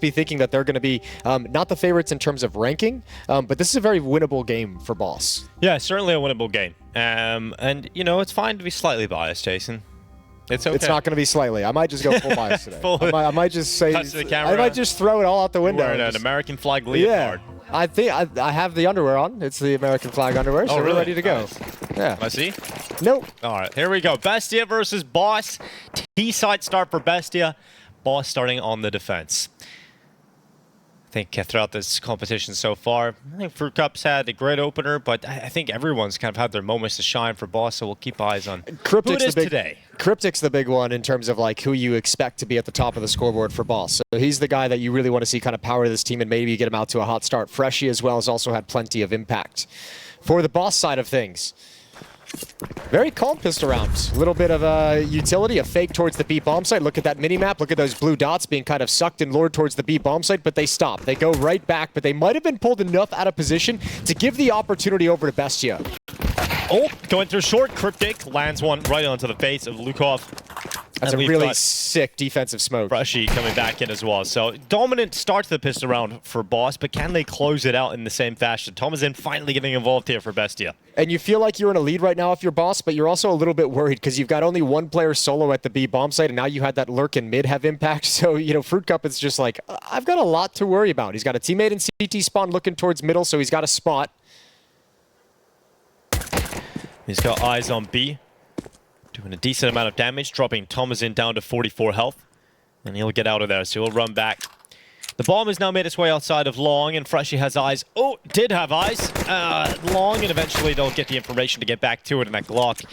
be thinking that they're going to be not the favorites in terms of ranking, but this is a very winnable game for Boss. Yeah, certainly a winnable game. And, you know, it's fine to be slightly biased, Jason. It's okay. It's not going to be slightly. I might just go full bias today. I might just say, I might just throw it all out the window. Wearing an American flag leotard. Yeah. I think I have the underwear on. It's the American flag underwear, so we're ready to go. Nice. Yeah. I see. Nope. All right, here we go. Bestia versus Boss. T-side start for Bestia. Boss starting on the defense. I think throughout this competition so far, I think Fruit Cup's had a great opener, but I think everyone's kind of had their moments to shine for Boss, so we'll keep eyes on who it is today. Cryptic's the big one in terms of like who you expect to be at the top of the scoreboard for Boss. So he's the guy that you really want to see kind of power this team and maybe get him out to a hot start. Freshie as well has also had plenty of impact. For the Boss side of things, very calm pistol round. A little bit of utility, a fake towards the B bomb site. Look at that mini-map. Look at those blue dots being kind of sucked and lured towards the B bomb site, but they stop. They go right back, but they might have been pulled enough out of position to give the opportunity over to Bestia. Oh, going through short. Cryptic lands one right onto the face of Lukov. That's a really sick defensive smoke. Freshie coming back in as well. So dominant start to the pistol round for Boss, but can they close it out in the same fashion? Thomasin finally getting involved here for Bestia. And you feel like you're in a lead right now if you're Boss, but you're also a little bit worried because you've got only one player solo at the B bomb site, and now you had that lurk in mid have impact. So, you know, Fruit Cup is just like, I've got a lot to worry about. He's got a teammate in CT spawn looking towards middle, so he's got a spot. He's got eyes on B. Doing a decent amount of damage, dropping Thomasin down to 44 health. And he'll get out of there, so he'll run back. The bomb has now made its way outside of Long, and Freshie has eyes. Oh, did have eyes. Long, and eventually they'll get the information to get back to it, and that Glock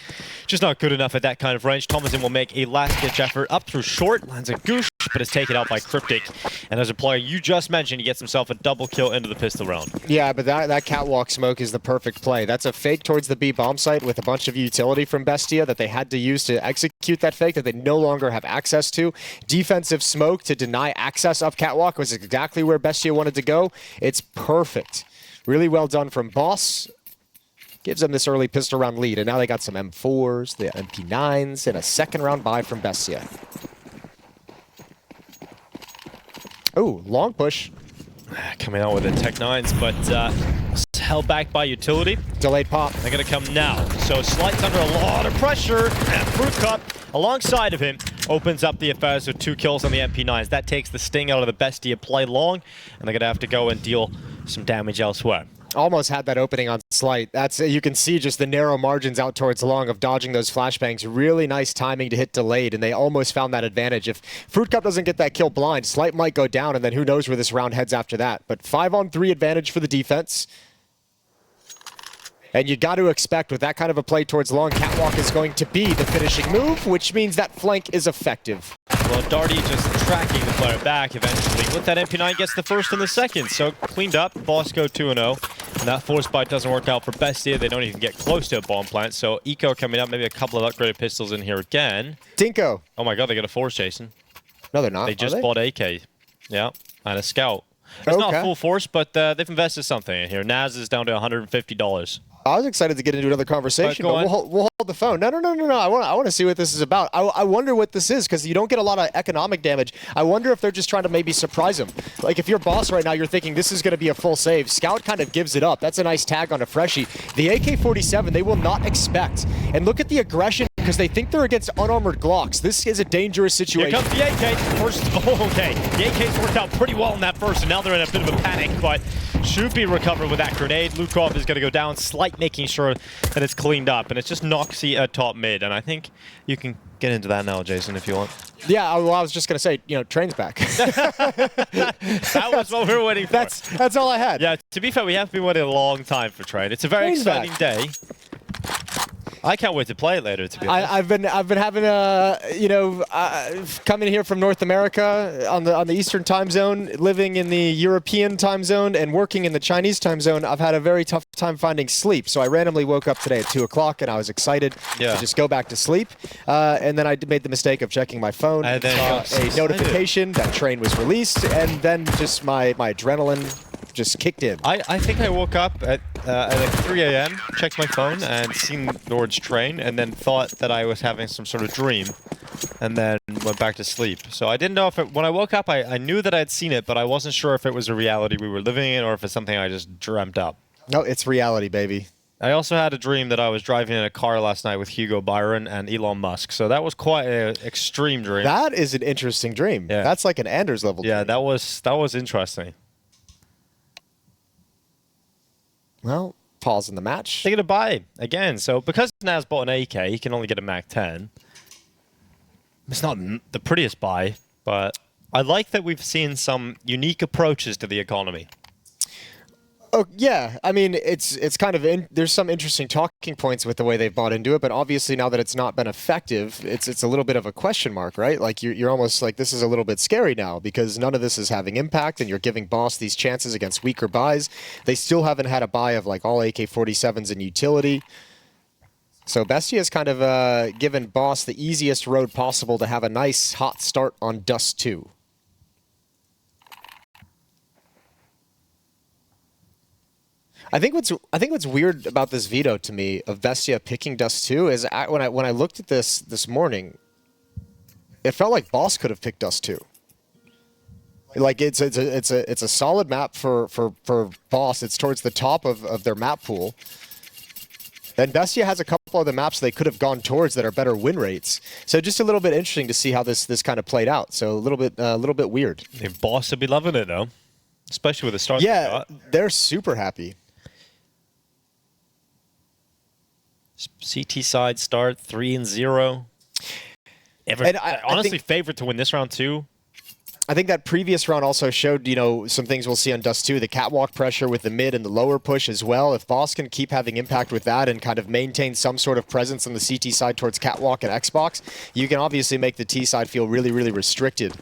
just not good enough at that kind of range. Thomasin will make a last-ditch effort up through short, lands a goosh, but is taken out by Cryptic. And as a player you just mentioned, he gets himself a double kill into the pistol round. Yeah, but that catwalk smoke is the perfect play. That's a fake towards the B bomb site with a bunch of utility from Bestia that they had to use to execute that fake that they no longer have access to. Defensive smoke to deny access up catwalk was exactly where Bestia wanted to go. It's perfect. Really well done from Boss. Gives them this early pistol round lead, and now they got some M4s, the MP9s, and a second round buy from Bestia. Oh, long push. Coming out with the Tech 9s, but held back by utility. Delayed pop. They're going to come now. So Slight's under a lot of pressure, and Fruit Cup, alongside of him, opens up the affairs with 2 kills on the MP9s. That takes the sting out of the Bestia play long, and they're going to have to go and deal some damage elsewhere. Almost had that opening on Slight. That's you can see just the narrow margins out towards long of dodging those flashbangs. Really nice timing to hit delayed, and they almost found that advantage. If Fruit Cup doesn't get that kill blind, Slight might go down, and then who knows where this round heads after that. But 5-on-3 advantage for the defense. And you got to expect with that kind of a play towards long, catwalk is going to be the finishing move, which means that flank is effective. Well, Darty just tracking the player back eventually. With that MP9 gets the first and the second. So cleaned up, Boss go 2-0. And that force bite doesn't work out for Bestia. They don't even get close to a bomb plant. So Eco coming up, maybe a couple of upgraded pistols in here again. Dinko. Oh my god, they got a force, Jason. No, they're not. They just bought AK. Yeah, and a scout. It's not full force, but they've invested something in here. Naz is down to $150. I was excited to get into another conversation, but we'll hold the phone. No. I want to see what this is about. I wonder what this is, because you don't get a lot of economic damage. I wonder if they're just trying to maybe surprise him. Like, if you're Boss right now, you're thinking this is going to be a full save. Scout kind of gives it up. That's a nice tag on a Freshie. The AK-47, they will not expect. And look at the aggression, because they think they're against unarmored Glocks. This is a dangerous situation. Here comes the AK. First, okay. The AK's worked out pretty well in that first, and now they're in a bit of a panic, but should be recovered with that grenade. Lukov is going to go down, Slight making sure that it's cleaned up, and it's just Noxy at top mid, and I think you can get into that now, Jason, if you want. Yeah, well, I was just going to say, you know, Train's back. That was what we were waiting for. That's all I had. Yeah, to be fair, we have been waiting a long time for Train. It's a very exciting day. I can't wait to play it later, to be honest. I've been having coming here from North America on the Eastern time zone, living in the European time zone, and working in the Chinese time zone. I've had a very tough time finding sleep, so I randomly woke up today at 2 o'clock, and I was excited to just go back to sleep. And then I made the mistake of checking my phone, and saw a notification that Train was released, and then just my adrenaline just kicked in. I think I woke up at like 3 a.m., checked my phone, and seen the words Train, and then thought that I was having some sort of dream. And then went back to sleep. So I didn't know if when I woke up, I knew that I'd seen it, but I wasn't sure if it was a reality we were living in or if it's something I just dreamt up. No, it's reality, baby. I also had a dream that I was driving in a car last night with Hugo Byron and Elon Musk. So that was quite an extreme dream. That is an interesting dream. Yeah. That's like an Anders level dream. Yeah, that was interesting. Well, pause in the match. They get a buy again. So because Naz bought an AK, he can only get a Mac 10. It's not the prettiest buy, but I like that we've seen some unique approaches to the economy. Oh yeah, I mean it's kind of there's some interesting talking points with the way they've bought into it, but obviously now that it's not been effective, it's a little bit of a question mark, right? Like you're almost like this is a little bit scary now because none of this is having impact, and you're giving Boss these chances against weaker buys. They still haven't had a buy of like all AK-47s and utility. So BESTIA has kind of given Boss the easiest road possible to have a nice hot start on Dust2. I think what's weird about this veto to me of BESTIA picking Dust2 is when I looked at this morning, it felt like Boss could have picked Dust2. Like it's a solid map for Boss. It's towards the top of their map pool. And BESTIA has a couple of the maps they could have gone towards that are better win rates. So just a little bit interesting to see how this kind of played out. So a little bit weird. Boss would be loving it though, especially with the start. Yeah, they're super happy. CT side start 3-0. Honestly, favored to win this round too. I think that previous round also showed, some things we'll see on Dust2, the catwalk pressure with the mid and the lower push as well. If Boss can keep having impact with that and kind of maintain some sort of presence on the CT side towards catwalk and Xbox, you can obviously make the T side feel really, really restricted.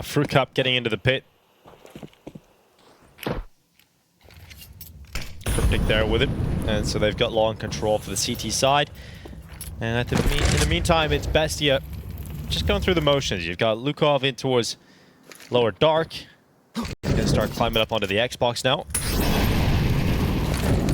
Fruit Cup getting into the pit. Cryptic there with it, and so they've got long control for the CT side. And in the meantime, it's BESTIA just going through the motions. You've got Lukov in towards lower dark. He's gonna start climbing up onto the Xbox now.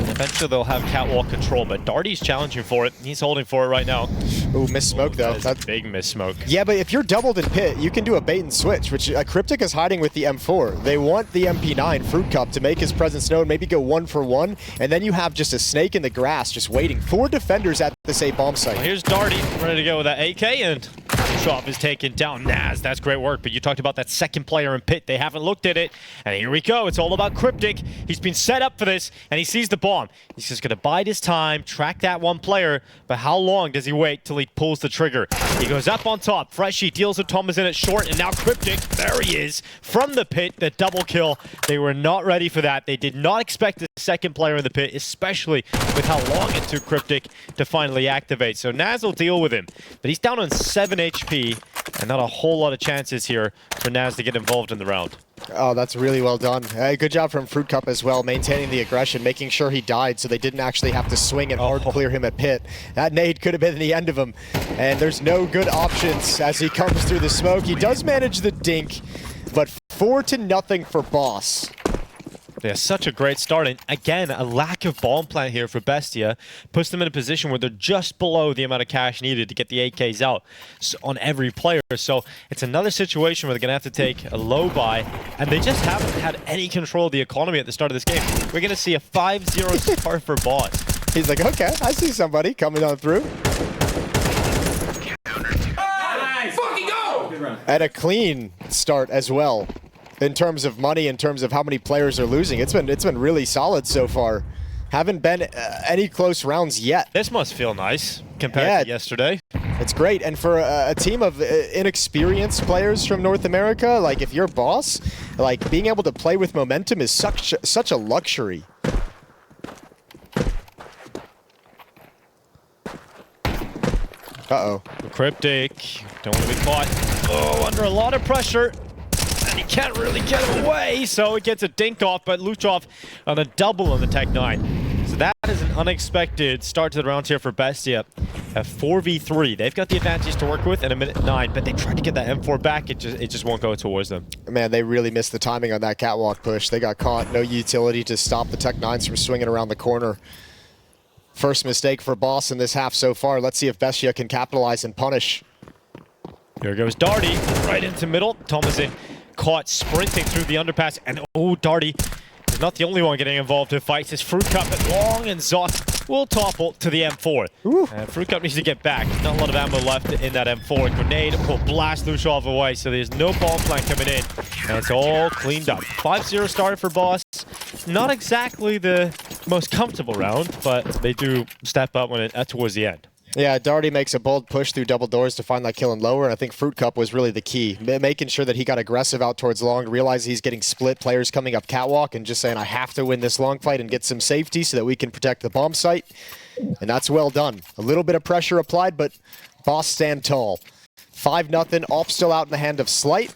Eventually they'll have catwalk control, but Darty's challenging for it. He's holding for it right now. Ooh, miss smoke though. That's a big miss smoke. Yeah, but if you're doubled in pit, you can do a bait and switch, which Cryptic is hiding with the M4. They want the MP9 Fruit Cup to make his presence known, maybe go 1-for-1, and then you have just a snake in the grass just waiting. 4 defenders at this A bomb site. Well, here's Darty ready to go with that AK, and Shop is taken down. Naz, that's great work, but you talked about that second player in pit. They haven't looked at it, and here we go. It's all about Cryptic. He's been set up for this, and he sees the bomb. He's just going to bide his time, track that one player, but how long does he wait till he pulls the trigger? He goes up on top. Freshie deals with Thomas in it short, and now Cryptic, there he is, from the pit, the double kill. They were not ready for that. They did not expect the second player in the pit, especially with how long it took Cryptic to finally activate. So Naz will deal with him, but he's down on 7 HP, and not a whole lot of chances here for Naz to get involved in the round. Oh, that's really well done. Good job from Fruit Cup as well, maintaining the aggression, making sure he died so they didn't actually have to swing and hard clear him at pit. That nade could have been the end of him, and there's no good options as he comes through the smoke. He does manage the dink, but 4-0 for Boss. They have such a great start, and again, a lack of bomb plant here for BESTIA puts them in a position where they're just below the amount of cash needed to get the AKs out on every player. So it's another situation where they're going to have to take a low buy, and they just haven't had any control of the economy at the start of this game. We're going to see a 5-0 start for Boss. He's like, okay, I see somebody coming on through. Fucking go! And a clean start as well. In terms of money, in terms of how many players are losing, it's been really solid so far. Haven't been any close rounds yet. This must feel nice compared to yesterday. It's great, and for a team of inexperienced players from North America, like if you're Boss, like being able to play with momentum is such a luxury. Uh-oh. Cryptic, don't want to be caught. Oh, under a lot of pressure. And he can't really get away, so it gets a dink off, but Luchov on a double on the Tech 9. So that is an unexpected start to the round here for BESTIA. a 4v3. They've got the advantage to work with in a minute 9, but they tried to get that M4 back. It just won't go towards them. Man, they really missed the timing on that catwalk push. They got caught. No utility to stop the Tech-9s from swinging around the corner. First mistake for Boss in this half so far. Let's see if BESTIA can capitalize and punish. Here goes Darty, right into middle. Thomasin caught sprinting through the underpass, and oh, Darty is not the only one getting involved in fights. It's Fruit Cup and Long, and Zot will topple to the M4. Fruit Cup needs to get back. There's not a lot of ammo left in that M4. Grenade will blast Lushov away, so there's no bomb flank coming in, and it's all cleaned up. 5-0 started for Boss. Not exactly the most comfortable round, but they do step up when towards the end. Yeah, Darty makes a bold push through double doors to find that kill and lower, and I think Fruit Cup was really the key. Making sure that he got aggressive out towards long, realize he's getting split players coming up catwalk, and just saying, I have to win this long fight and get some safety so that we can protect the bomb site. And that's well done. A little bit of pressure applied, but Boss stand tall. 5-0, Op still out in the hand of Slight.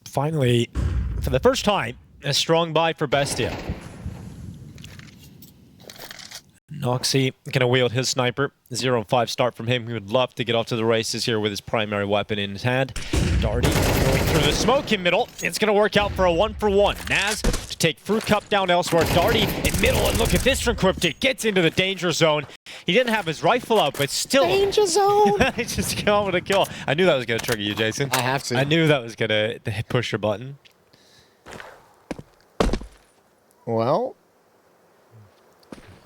Finally, for the first time, a strong buy for BESTIA. Noxy gonna wield his sniper. 0-5 start from him. He would love to get off to the races here with his primary weapon in his hand. Darty going through the smoke in middle. It's gonna work out for a 1-for-1. Naz to take Fruit Cup down elsewhere. Darty in middle, and look at this from Cryptic. Gets into the danger zone. He didn't have his rifle out, but still. Danger zone! He's just going with a kill. I knew that was gonna trigger you, Jason. I have to. I knew that was gonna push your button. Well,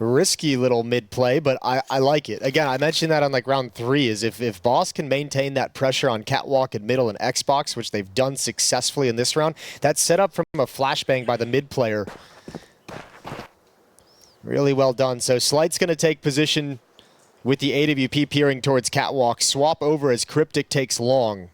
risky little mid play, but I like it. Again, I mentioned that on like round 3 is if Boss can maintain that pressure on catwalk and middle and Xbox, which they've done successfully in this round, that's set up from a flashbang by the mid player. Really well done. So Slight's going to take position with the AWP peering towards catwalk. Swap over as Cryptic takes long.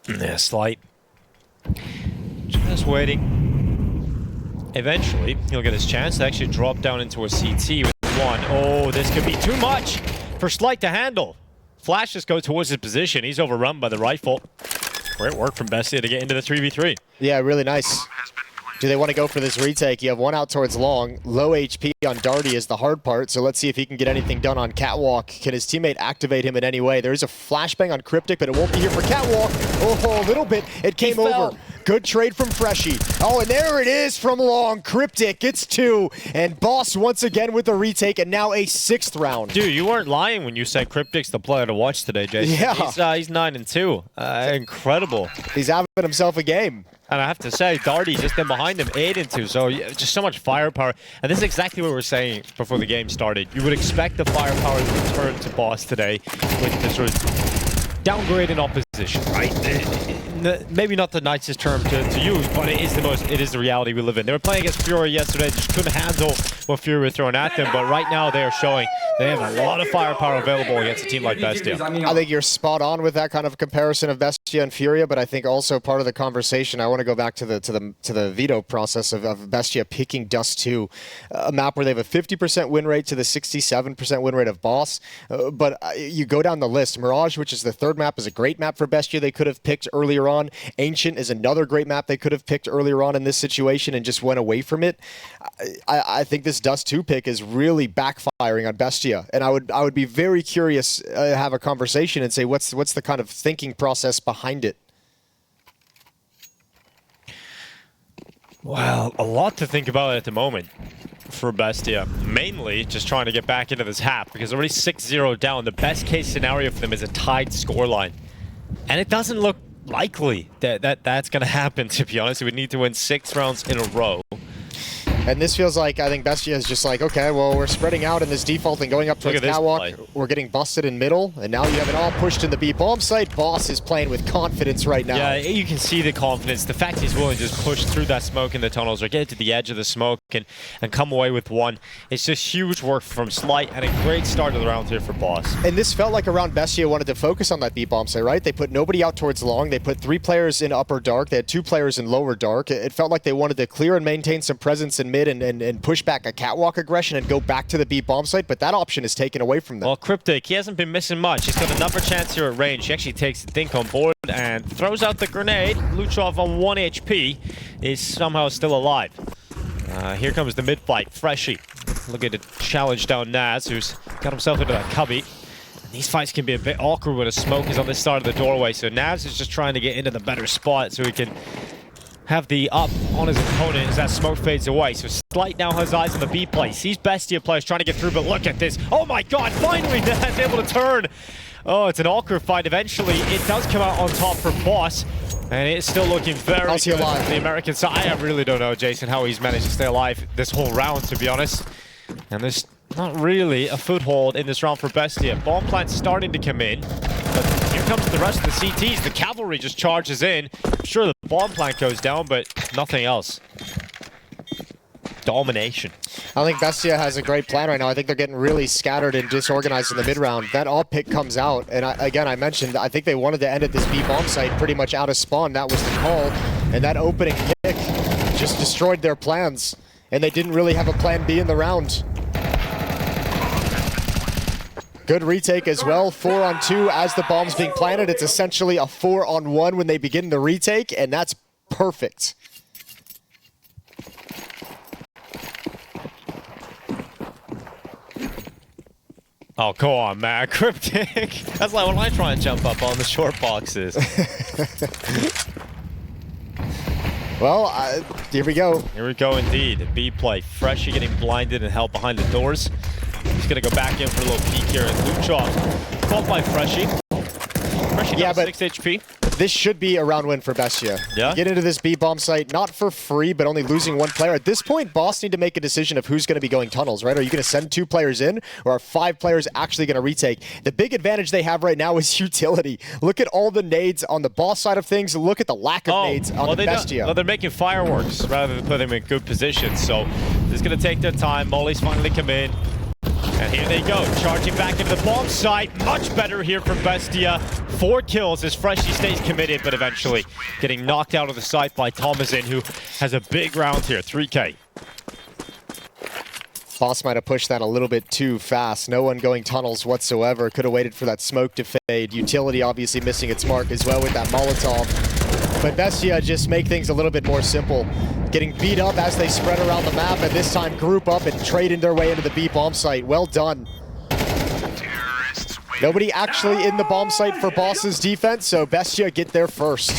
Yeah, Slight. Just waiting. Eventually, he'll get his chance to actually drop down into a CT with 1. Oh, this could be too much for Slight to handle. Flashes go towards his position. He's overrun by the rifle. Great work from BESTIA to get into the 3v3. Yeah, really nice. Do they want to go for this retake? You have one out towards long. Low HP on Darty is the hard part, so let's see if he can get anything done on catwalk. Can his teammate activate him in any way? There is a flashbang on Cryptic, but it won't be here for catwalk. Oh, a little bit. It came over. Good trade from Freshie. Oh, and there it is from long. Cryptic gets 2, and Boss once again with the retake, and now a 6th round. Dude, you weren't lying when you said Cryptic's the player to watch today, Jason. Yeah. He's 9-2. Incredible. He's having himself a game. And I have to say, Darty just in behind him, 8-2. So just so much firepower. And this is exactly what we were saying before the game started. You would expect the firepower to return to Boss today with the sort of downgrade in opposition, right? Maybe not the nicest term to use, but it is the reality we live in. They were playing against FURIA yesterday, just couldn't handle what FURIA were throwing at them, but right now they are showing they have a lot of firepower available against a team like BESTIA. I think you're spot on with that kind of comparison of BESTIA and FURIA, but I think also part of the conversation, I want to go back to the veto process of BESTIA picking Dust2, a map where they have a 50% win rate to the 67% win rate of Boss, but you go down the list. Mirage, which is the 3rd map, is a great map for BESTIA they could have picked earlier on. Ancient is another great map they could have picked earlier on in this situation and just went away from it. I think this Dust2 pick is really backfiring on BESTIA, and I would be very curious to have a conversation and say what's the kind of thinking process behind it. Well, a lot to think about at the moment for BESTIA. Mainly just trying to get back into this half because already 6-0 down. The best case scenario for them is a tied scoreline. And it doesn't look likely that's going to happen, to be honest. We would need to win 6 rounds in a row. And this feels like, I think BESTIA is just like, okay, well, we're spreading out in this default and going up towards catwalk. We're getting busted in middle, and now you have it all pushed in the B bomb site. Boss is playing with confidence right now. Yeah, you can see the confidence. The fact he's willing to just push through that smoke in the tunnels or get to the edge of the smoke and come away with 1. It's just huge work from Slight and a great start of the round here for Boss. And this felt like a round BESTIA wanted to focus on that B bomb site, right? They put nobody out towards long. They put 3 players in upper dark. They had 2 players in lower dark. It felt like they wanted to clear and maintain some presence in mid and push back a catwalk aggression and go back to the B bomb site, but that option is taken away from them. Well, Cryptic, he hasn't been missing much. He's got another chance here at range. He actually takes the Dink on board and throws out the grenade. Luchov on 1 HP is somehow still alive. Here comes the mid fight. Freshie looking to challenge down Naz, who's got himself into that cubby. And these fights can be a bit awkward when a smoke is on this side of the doorway, so Naz is just trying to get into the better spot so he can have the up on his opponent as that smoke fades away. So Slight now has eyes on the B play. Sees Bestia players trying to get through, but look at this. Oh my god, finally Naz able to turn. Oh, it's an awkward fight. Eventually, it does come out on top for Boss. And it's still looking very good alive? on the American side. I really don't know, Jason, how he's managed to stay alive this whole round, to be honest. And there's not really a foothold in this round for Bestia. Bomb plant's starting to come in. But here comes the rest of the CTs. The cavalry just charges in. Sure, the bomb plant goes down, but nothing else. Domination. I think Bestia has a great plan right now. I think they're getting really scattered and disorganized in the mid-round. That all pick comes out, and I mentioned, I think they wanted to end at this B bomb site pretty much out of spawn. That was the call, and that opening pick just destroyed their plans, and they didn't really have a plan B in the round. Good retake as well, 4-on-2 as the bomb's being planted. It's essentially a 4-on-1 when they begin the retake, and that's perfect. Oh, come on, man. Cryptic. That's like when I try and jump up on the short boxes. Well, here we go. Here we go indeed. B play. Freshie getting blinded and held behind the doors. He's going to go back in for a little peek here. And Luchov caught by Freshie. Freshie down 6 HP. This should be a round win for Bestia. Yeah. Get into this B bomb site, not for free, but only losing one player. At this point, Boss need to make a decision of who's going to be going tunnels, right? Are you going to send 2 players in, or are 5 players actually going to retake? The big advantage they have right now is utility. Look at all the nades on the Boss side of things. Look at the lack of nades on the Bestia. Well, they're making fireworks rather than putting them in good positions. So this is going to take their time. Molly's finally come in. And here they go, charging back into the bomb site. Much better here from Bestia. 4 kills as Freshie stays committed, but eventually getting knocked out of the site by Thomasin, who has a big round here, 3K. Boss might have pushed that a little bit too fast. No one going tunnels whatsoever. Could have waited for that smoke to fade. Utility obviously missing its mark as well with that Molotov. But Bestia just make things a little bit more simple. Getting beat up as they spread around the map, and this time group up and trading their way into the B bomb site. Well done. Nobody actually in the bomb site for Boss's defense, so Bestia get there first.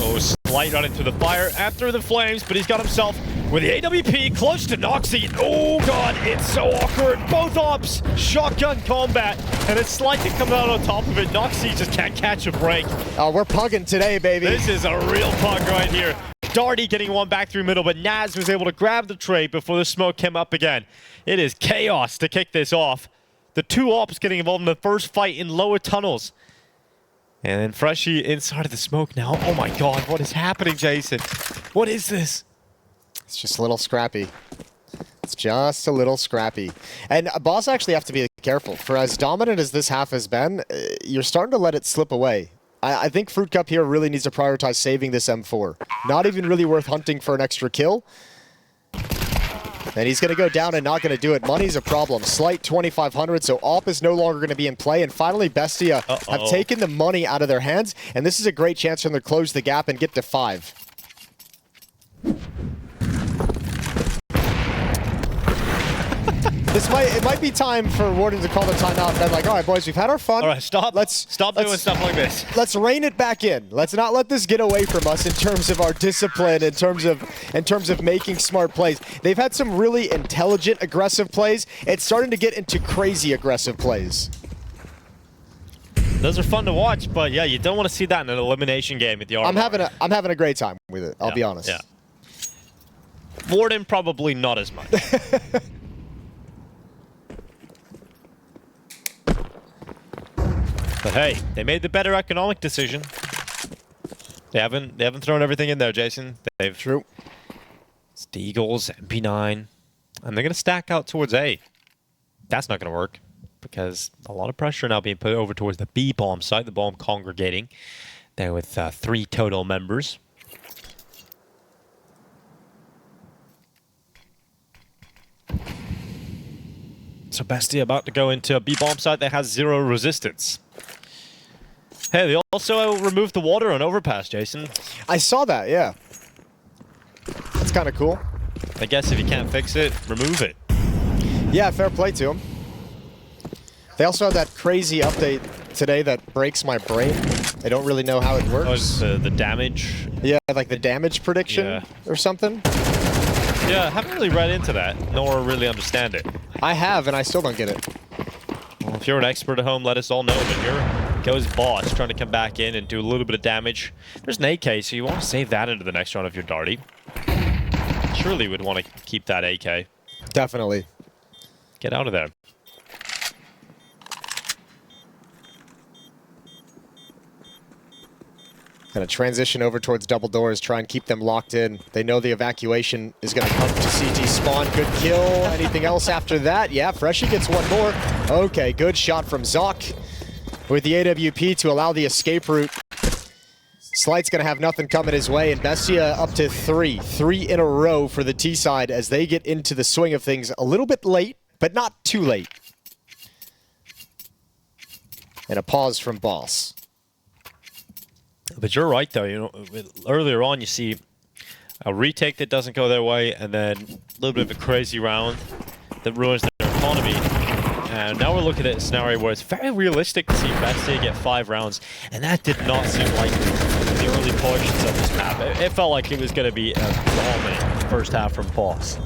Oh, Slight running through the fire after the flames, but he's got himself with the AWP close to Noxy. Oh god, it's so awkward. Both ops, shotgun combat, and it's Slight to come out on top of it. Noxy just can't catch a break. Oh, we're pugging today, baby. This is a real pug right here. Darty getting one back through middle, but Naz was able to grab the trade before the smoke came up again. It is chaos to kick this off. The 2 ops getting involved in the first fight in lower tunnels. And then Freshie inside of the smoke now. Oh my god, what is happening, Jason? What is this? It's just a little scrappy. It's just a little scrappy. And Boss actually have to be careful. For as dominant as this half has been, you're starting to let it slip away. I think Fruit Cup here really needs to prioritize saving this M4. Not even really worth hunting for an extra kill. And he's going to go down and not going to do it. Money's a problem. Slight 2,500, so AWP is no longer going to be in play. And finally, Bestia have taken the money out of their hands. And this is a great chance for them to close the gap and get to 5. It might be time for Warden to call the timeout. And like, all right, boys, we've had our fun. All right, stop doing stuff like this. Let's rein it back in. Let's not let this get away from us in terms of our discipline, in terms of making smart plays. They've had some really intelligent, aggressive plays. It's starting to get into crazy aggressive plays. Those are fun to watch, but yeah, you don't want to see that in an elimination game at the RMR. I'm having a great time with it. I'll be honest. Yeah. Warden probably not as much. But hey, they made the better economic decision. They haven't thrown everything in there, Jason. They've True. It's the Eagles, MP9, and they're gonna stack out towards A. That's not gonna work because a lot of pressure now being put over towards the B bomb site. The bomb congregating there with 3 total members. So BESTIA about to go into a B-bomb site that has 0 resistance. Hey, they also removed the water on overpass, Jason. I saw that, yeah. That's kind of cool. I guess if you can't fix it, remove it. Yeah, fair play to him. They also had that crazy update today that breaks my brain. I don't really know how it works. Oh, the damage? Yeah, like the damage prediction or something. Yeah, I haven't really read into that, nor really understand it. I have, and I still don't get it. Well, if you're an expert at home, let us all know. But here goes Boss trying to come back in and do a little bit of damage. There's an AK, so you want to save that into the next round if you're Darty. Surely you would want to keep that AK. Definitely. Get out of there. Gonna transition over towards double doors, try and keep them locked in. They know the evacuation is gonna come to CT spawn. Good kill. Anything else after that? Yeah, Freshie gets one more. Okay, good shot from Zoc with the AWP to allow the escape route. Slight's gonna have nothing coming his way, and BESTIA up to 3 in a row for the T side as they get into the swing of things a little bit late, but not too late. And a pause from Boss. But you're right, though. You know, earlier on, you see a retake that doesn't go their way, and then a little bit of a crazy round that ruins their economy. And now we're looking at a scenario where it's very realistic to see BESTIA get 5 rounds, and that did not seem like the early portions of this map. It felt like it was going to be a dominant first half from Boss.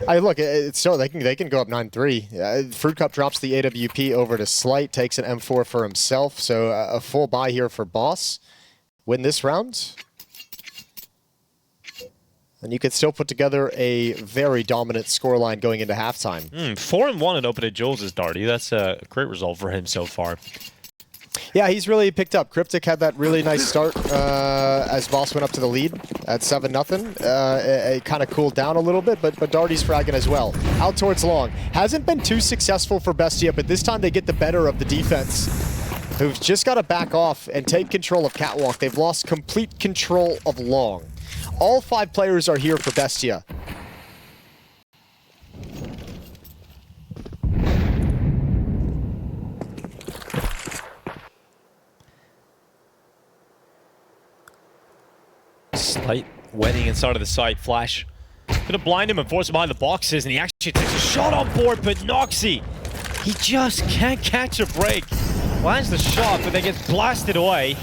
Look, it's still they can go up 9-3. Fruit Cup drops the AWP over to Slight, takes an M4 for himself. So a full buy here for Boss. Win this round, and you could still put together a very dominant scoreline going into halftime. 4-1 in opening Jules is Darty. That's a great result for him so far. Yeah, he's really picked up. Cryptic had that really nice start as Boss went up to the lead at 7-0. It kind of cooled down a little bit, but Darty's fragging as well. Out towards long. Hasn't been too successful for BESTIA, but this time they get the better of the defense, who've just got to back off and take control of Catwalk. They've lost complete control of long. All 5 players are here for BESTIA. Slight wetting inside of the site. Flash gonna blind him and force him behind the boxes, and he actually takes a shot on board, but Noxy, he just can't catch a break. Lands the shot, but then gets blasted away.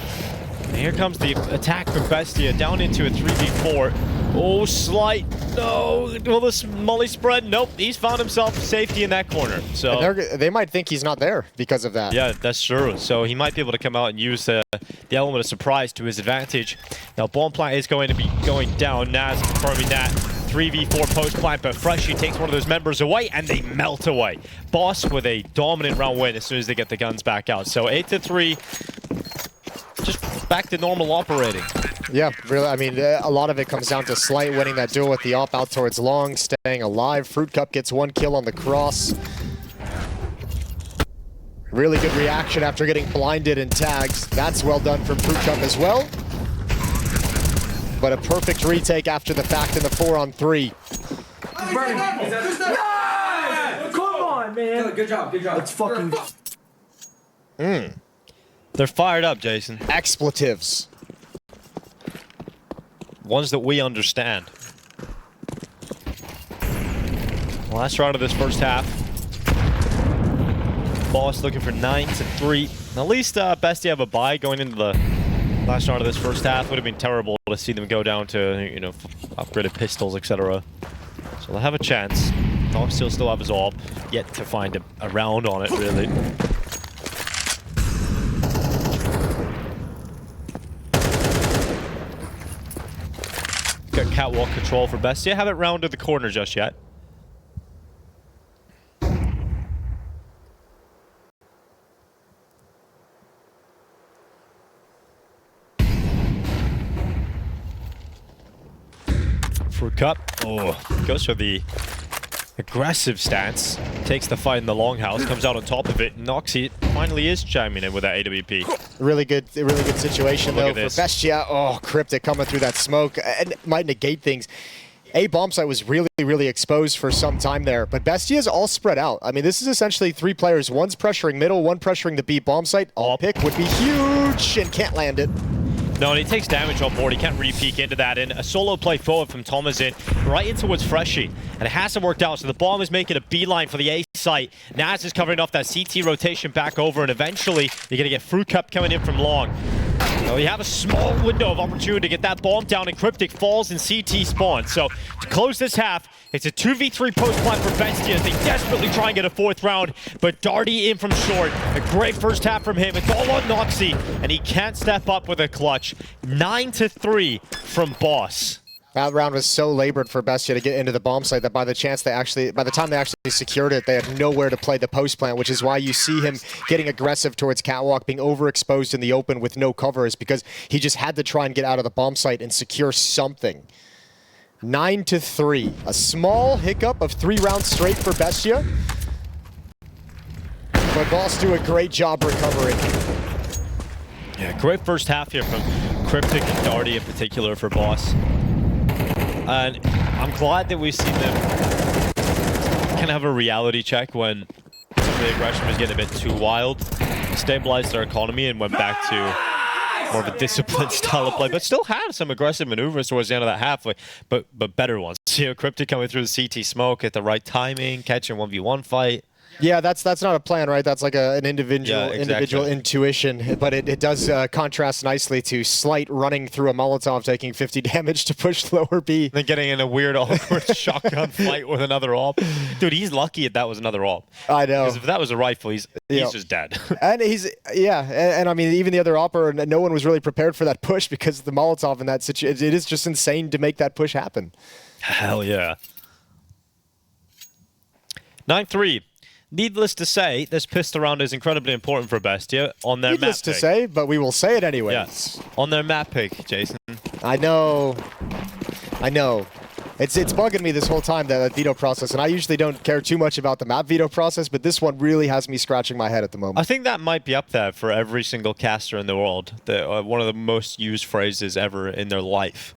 And here comes the attack from BESTIA, down into a 3v4. Oh, Slight, no. Will this molly spread? Nope, he's found himself safety in that corner. So they might think he's not there because of that. Yeah, that's true. So he might be able to come out and use the element of surprise to his advantage. Now, bomb plant is going to be going down. Naz confirming that. 3v4 post plant, but Freshie takes one of those members away, and they melt away. Boss with a dominant round win as soon as they get the guns back out. So 8-3, just back to normal operating. Yeah, really. I mean, a lot of it comes down to Slight winning that duel with the op out towards long, staying alive. Fruit Cup gets 1 kill on the cross. Really good reaction after getting blinded and tagged. That's well done from Fruit Cup as well. But a perfect retake after the fact in the 4-on-3. Come on, man. Good job. Let's fucking go. They're fired up, Jason. Expletives. Ones that we understand. Last round of this first half. Boss looking for 9-3. At least BESTIA have a bye going into the last round of this first half. Would have been terrible to see them go down to, you know, upgraded pistols, etc. So they'll have a chance. Nox still have his AWP. Yet to find a round on it, really. Got catwalk control for BESTIA. Haven't rounded the corner just yet. Fruit Cup. Oh, goes for the aggressive stance. Takes the fight in the longhouse. Comes out on top of it. Noxy finally is chiming in with that AWP. Really good situation though for BESTIA. Oh, Cryptic coming through that smoke and might negate things. A bomb site was really exposed for some time there, but Bestia's all spread out. I mean, this is essentially 3 players. One's pressuring middle, one pressuring the B bomb site. All pick would be huge and can't land it. No, and he takes damage on board. He can't really peek into that. And a solo play forward from Thomasin right in towards Freshie. And it hasn't worked out, so the bomb is making a beeline for the A site. Naz is covering off that CT rotation back over, and eventually you're going to get Fruit Cup coming in from long. So you have a small window of opportunity to get that bomb down, and Cryptic falls in CT spawn. So to close this half, it's a 2v3 post plant for Bestia as they desperately try and get a 4th round, but Darty in from short. A great first half from him. It's all on Noxy, and he can't step up with a clutch. 9-3 from Boss. That round was so labored for Bestia to get into the bomb site that by the time they actually secured it, they had nowhere to play the post plant, which is why you see him getting aggressive towards Catwalk, being overexposed in the open with no cover, is because he just had to try and get out of the bomb site and secure something. 9-3. A small hiccup of 3 rounds straight for Bestia. But Boss do a great job recovering. Yeah, great first half here from Cryptic and Darty in particular for Boss. And I'm glad that we've seen them kind of have a reality check when some of the aggression was getting a bit too wild. Stabilized their economy and went back to more of a disciplined style of play, but still had some aggressive maneuvers towards the end of that half, but better ones. You know, Cryptic coming through the CT smoke at the right timing, catching 1v1 fight. Yeah, that's not a plan, right? That's like an individual exactly. intuition, but it does contrast nicely to Slight running through a Molotov, taking 50 damage to push lower B. Then getting in a weird awkward shotgun fight with another AWP. Dude, he's lucky that was another AWP. I know. Because if that was a rifle, he's just dead. And and I mean, even the other AWPer, no one was really prepared for that push because the Molotov in that situation, it is just insane to make that push happen. Hell yeah. 9-3. Needless to say, this pistol round is incredibly important for Bestia on their map pick. Needless to say, but we will say it anyways. Yes. On their map pick, Jason. I know. It's bugging me this whole time, that veto process, and I usually don't care too much about the map veto process, but this one really has me scratching my head at the moment. I think that might be up there for every single caster in the world. One of the most used phrases ever in their life.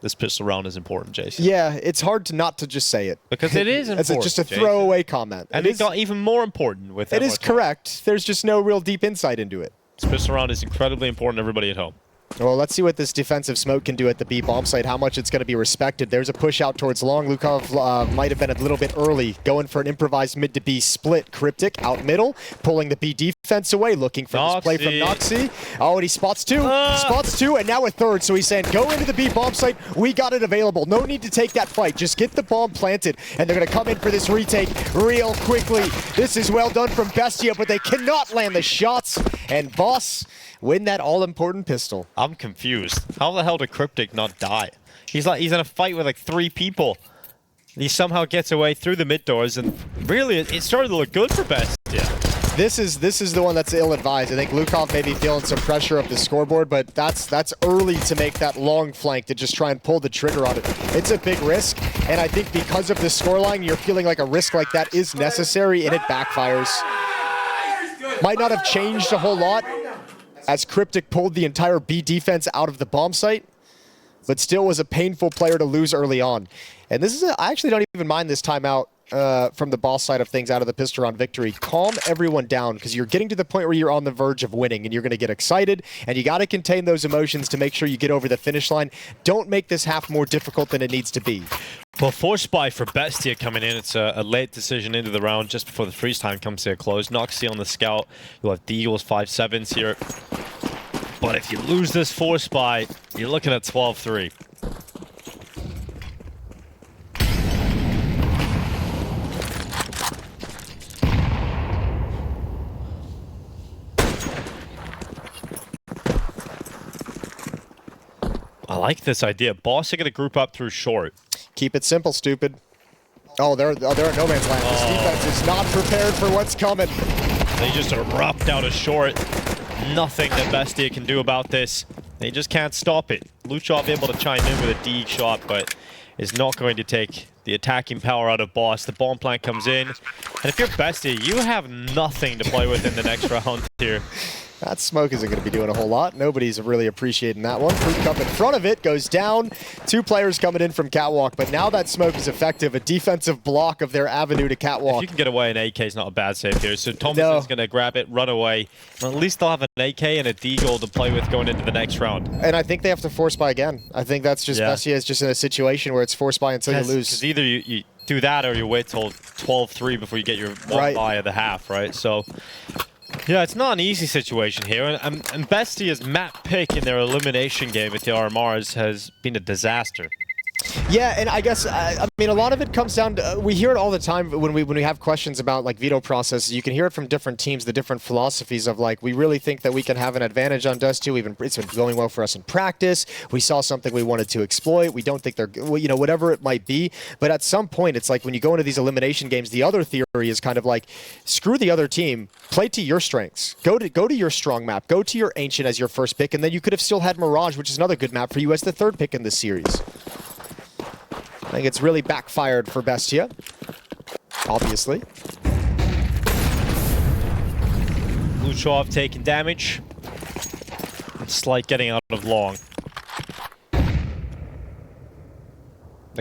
This pistol round is important, Jason. Yeah, it's hard not to just say it. Because it is important, It's just a throwaway comment. And it got even more important with it. It is correct. There's just no real deep insight into it. This pistol round is incredibly important to everybody at home. Well, let's see what this defensive smoke can do at the B bomb site, how much it's going to be respected. There's a push out towards long. Lukov might have been a little bit early, going for an improvised mid to B split. Cryptic out middle, pulling the B defense away, looking for this play from Noxy. Oh, and he spots two, and now a third. So he's saying, go into the B bomb site. We got it available. No need to take that fight. Just get the bomb planted, and they're going to come in for this retake real quickly. This is well done from Bestia, but they cannot land the shots, and Boss win that all-important pistol. I'm confused. How the hell did Cryptic not die? He's in a fight with like 3 people. He somehow gets away through the mid doors, and really, it started to look good for Bestia. This is the one that's ill-advised. I think Lukov may be feeling some pressure up the scoreboard, but that's early to make that long flank to just try and pull the trigger on it. It's a big risk, and I think because of the scoreline, you're feeling like a risk like that is necessary, and it backfires. Might not have changed a whole lot, as Cryptic pulled the entire B defense out of the bomb site, but still was a painful player to lose early on. And this is I actually don't even mind this timeout from the Boss side of things out of the pistol round victory. Calm everyone down, because you're getting to the point where you're on the verge of winning, and you're going to get excited, and you got to contain those emotions to make sure you get over the finish line. Don't make this half more difficult than it needs to be. Well, force buy for Bestia coming in. It's a late decision into the round just before the freeze time comes to a close. Noxy on the scout. You'll have the Eagles 5-7s here. But if you lose this force buy, you're looking at 12-3. I like this idea. Boss are going to group up through short. Keep it simple, stupid. Oh, they're at no man's land. This defense is not prepared for what's coming. They just erupt out of short. Nothing that Bestia can do about this. They just can't stop it. Luchov able to chime in with a D shot, but is not going to take the attacking power out of Boss. The bomb plant comes in. And if you're Bestia, you have nothing to play with in the next round here. That smoke isn't going to be doing a whole lot. Nobody's really appreciating that one. Fruit Cup in front of it goes down. 2 players coming in from Catwalk, but now that smoke is effective. A defensive block of their avenue to Catwalk. If you can get away, an AK is not a bad save here. So Thomason's going to grab it, run away. Well, at least they'll have an AK and a Deagle to play with going into the next round. And I think they have to force buy again. I think that's just BESTIA is just in a situation where it's force buy until you lose. Because either you do that or you wait till 12-3 before you get your one buy of the half, right? So yeah, it's not an easy situation here. And BESTIA's map pick in their elimination game with the RMRs has been a disaster. Yeah, and I guess, I mean, a lot of it comes down to, we hear it all the time when we have questions about, like, veto processes. You can hear it from different teams, the different philosophies of, like, we really think that we can have an advantage on Dust2. It's been going well for us in practice. We saw something we wanted to exploit. We don't think they're, you know, whatever it might be. But at some point, it's like when you go into these elimination games, the other theory is kind of like, screw the other team, play to your strengths. Go to your strong map. Go to your Ancient as your first pick, and then you could have still had Mirage, which is another good map for you as the 3rd pick in this series. I think it's really backfired for BESTIA, obviously. Luchov taking damage. Slight getting out of long. They're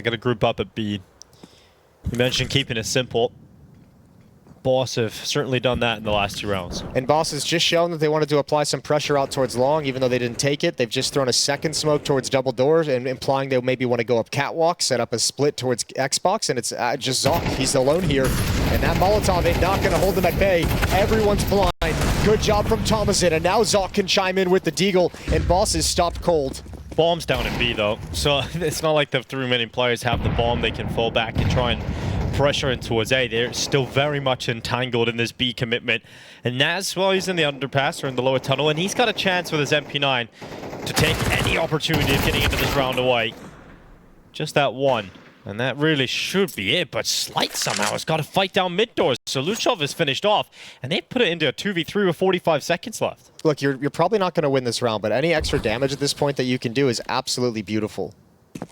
going to group up at B. You mentioned keeping it simple. Boss have certainly done that in the last 2 rounds. And Boss has just shown that they wanted to apply some pressure out towards long, even though they didn't take it. They've just thrown a second smoke towards double doors, and implying they maybe want to go up Catwalk, set up a split towards Xbox, and it's just Zoc. He's alone here, and that Molotov ain't not going to hold them at bay. Everyone's blind. Good job from Thomason, and now Zoc can chime in with the Deagle, and Boss is stopped cold. Bomb's down in B, though, so it's not like the 3 remaining players have the bomb. They can fall back and try and pressure in towards A. They're still very much entangled in this B commitment. And Naz, well, he's in the underpass or in the lower tunnel, and he's got a chance with his MP9 to take any opportunity of getting into this round away. Just that one. And that really should be it, but Slight somehow has got to fight down mid doors. So Luchov is finished off, and they put it into a 2v3 with 45 seconds left. Look, you're probably not going to win this round, but any extra damage at this point that you can do is absolutely beautiful.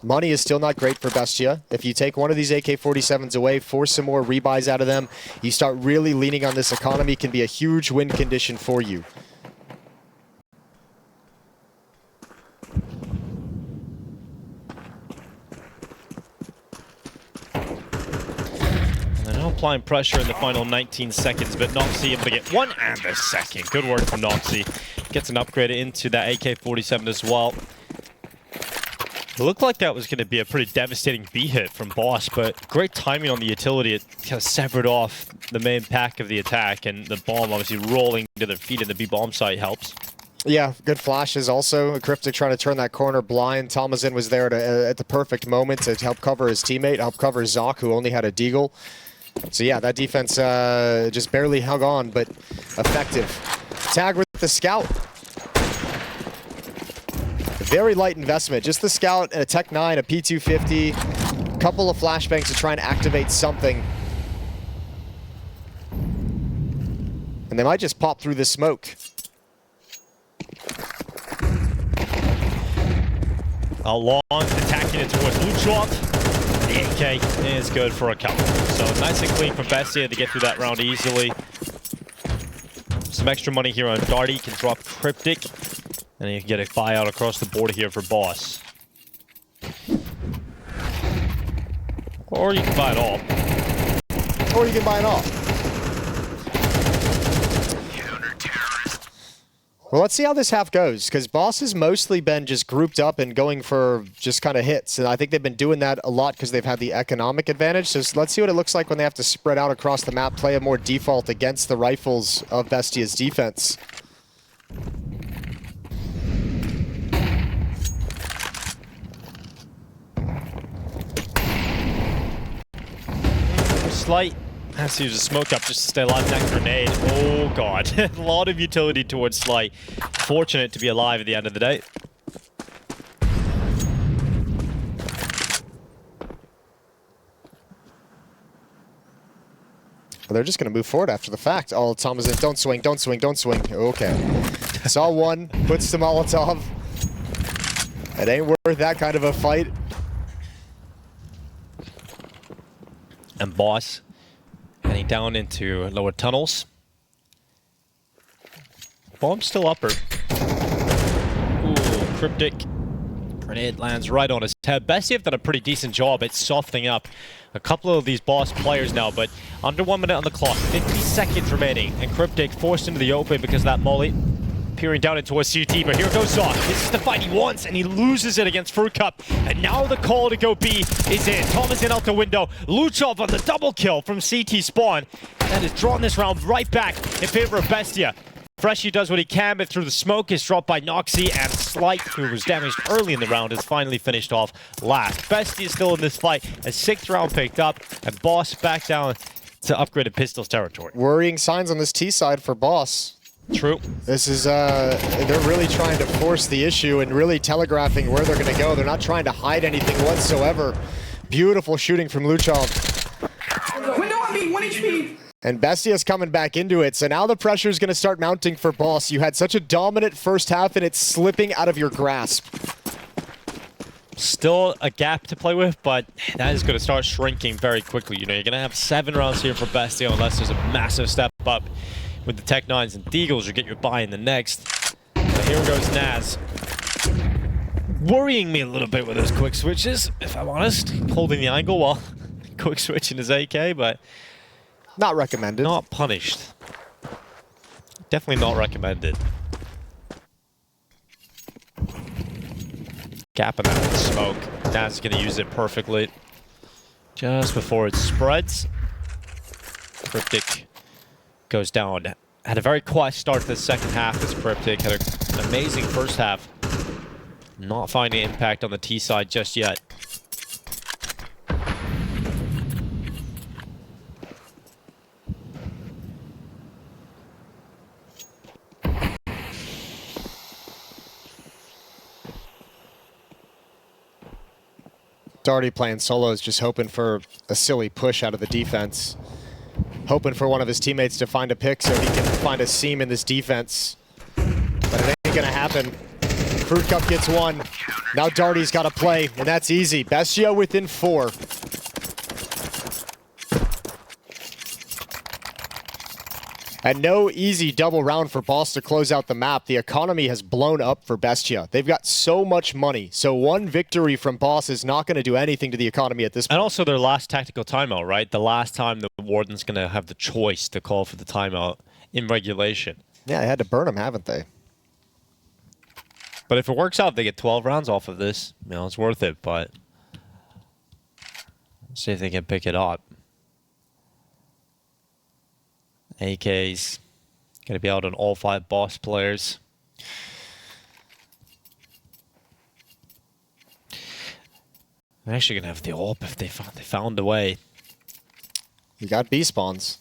Money is still not great for BESTIA. If you take one of these AK-47s away, force some more rebuys out of them, you start really leaning on this economy, can be a huge win condition for you. They're now applying pressure in the final 19 seconds, but Noxy able to get 1 and a second. Good work from Noxy. Gets an upgrade into that AK-47 as well. It looked like that was going to be a pretty devastating B hit from Boss, but great timing on the utility. It kind of severed off the main pack of the attack, and the bomb obviously rolling to their feet in the B bomb site helps. Yeah, good flashes also. Cryptic trying to turn that corner blind. Thomason was there at the perfect moment to help cover his teammate, help cover Zoc, who only had a Deagle. So yeah, that defense just barely hung on, but effective. Tag with the scout. Very light investment. Just the scout, and a Tech 9, a P250, a couple of flashbangs to try and activate something. And they might just pop through this smoke. Long attacking it towards Luchov. The AK is good for a couple. So nice and clean from BESTIA to get through that round easily. Some extra money here on Darty. Can drop Cryptic. And you can get a buyout across the board here for Boss. Or you can buy it all. Or you can buy it all. Well, let's see how this half goes, because Boss has mostly been just grouped up and going for just kind of hits. And I think they've been doing that a lot because they've had the economic advantage. So let's see what it looks like when they have to spread out across the map, play a more default against the rifles of BESTIA's defense. Slight has to use a smoke up just to stay alive. That grenade. Oh god. A lot of utility towards Slight. Fortunate to be alive at the end of the day. Well, they're just going to move forward after the fact. Oh, Thomas, don't swing, don't swing, don't swing. Okay. Saw one, puts the Molotov. It ain't worth that kind of a fight. And Boss heading down into lower tunnels. Bomb's still upper. Ooh, cryptic. Grenade lands right on his head. BESTIA have done a pretty decent job at softening up a couple of these boss players now, but under 1 minute on the clock, 50 seconds remaining, and Cryptic forced into the open because of that molly. Peering down into a CT, but here goes Zoc. This is the fight he wants, and he loses it against FURIA. And now the call to go B is in. Thomas in out the window. Luchov on the double kill from CT spawn. That has drawn this round right back in favor of BESTIA. Freshie does what he can, but through the smoke is dropped by Noxy, and Slight, who was damaged early in the round, is finally finished off last. BESTIA is still in this fight, as 6th round picked up, and Boss back down to upgraded pistols territory. Worrying signs on this T side for Boss. True. This is, they're really trying to force the issue and really telegraphing where they're going to go. They're not trying to hide anything whatsoever. Beautiful shooting from Luchov. Window on me, 1 HP. And BESTIA's coming back into it, so now the pressure is going to start mounting for Boss. You had such a dominant first half, and it's slipping out of your grasp. Still a gap to play with, but that is going to start shrinking very quickly. You know, you're going to have 7 rounds here for BESTIA unless there's a massive step up with the Tech-9s and Deagles. You get your buy in the next. So here goes Naz. Worrying me a little bit with those quick switches, if I'm honest. Holding the angle while quick switching his AK, but not recommended. Not punished. Definitely not recommended. Gapping that with smoke. Naz is going to use it perfectly. Just before it spreads. Cryptic goes down. Had a very quiet start to the second half. This Cryptic had an amazing first half. Not finding impact on the T side just yet. Darty playing solos, just hoping for a silly push out of the defense. Hoping for one of his teammates to find a pick so he can find a seam in this defense. But it ain't gonna happen. FURIA gets 1. Now Darty's gotta play, and that's easy. BESTIA within 4. And no easy double round for Boss to close out the map. The economy has blown up for BESTIA. They've got so much money. So one victory from Boss is not going to do anything to the economy at this point. And also their last tactical timeout, right? The last time the Warden's going to have the choice to call for the timeout in regulation. Yeah, they had to burn them, haven't they? But if it works out, they get 12 rounds off of this. You know, it's worth it, but let's see if they can pick it up. AK's going to be out on all 5 Boss players. They're actually going to have the AWP if they found a way. You got B spawns.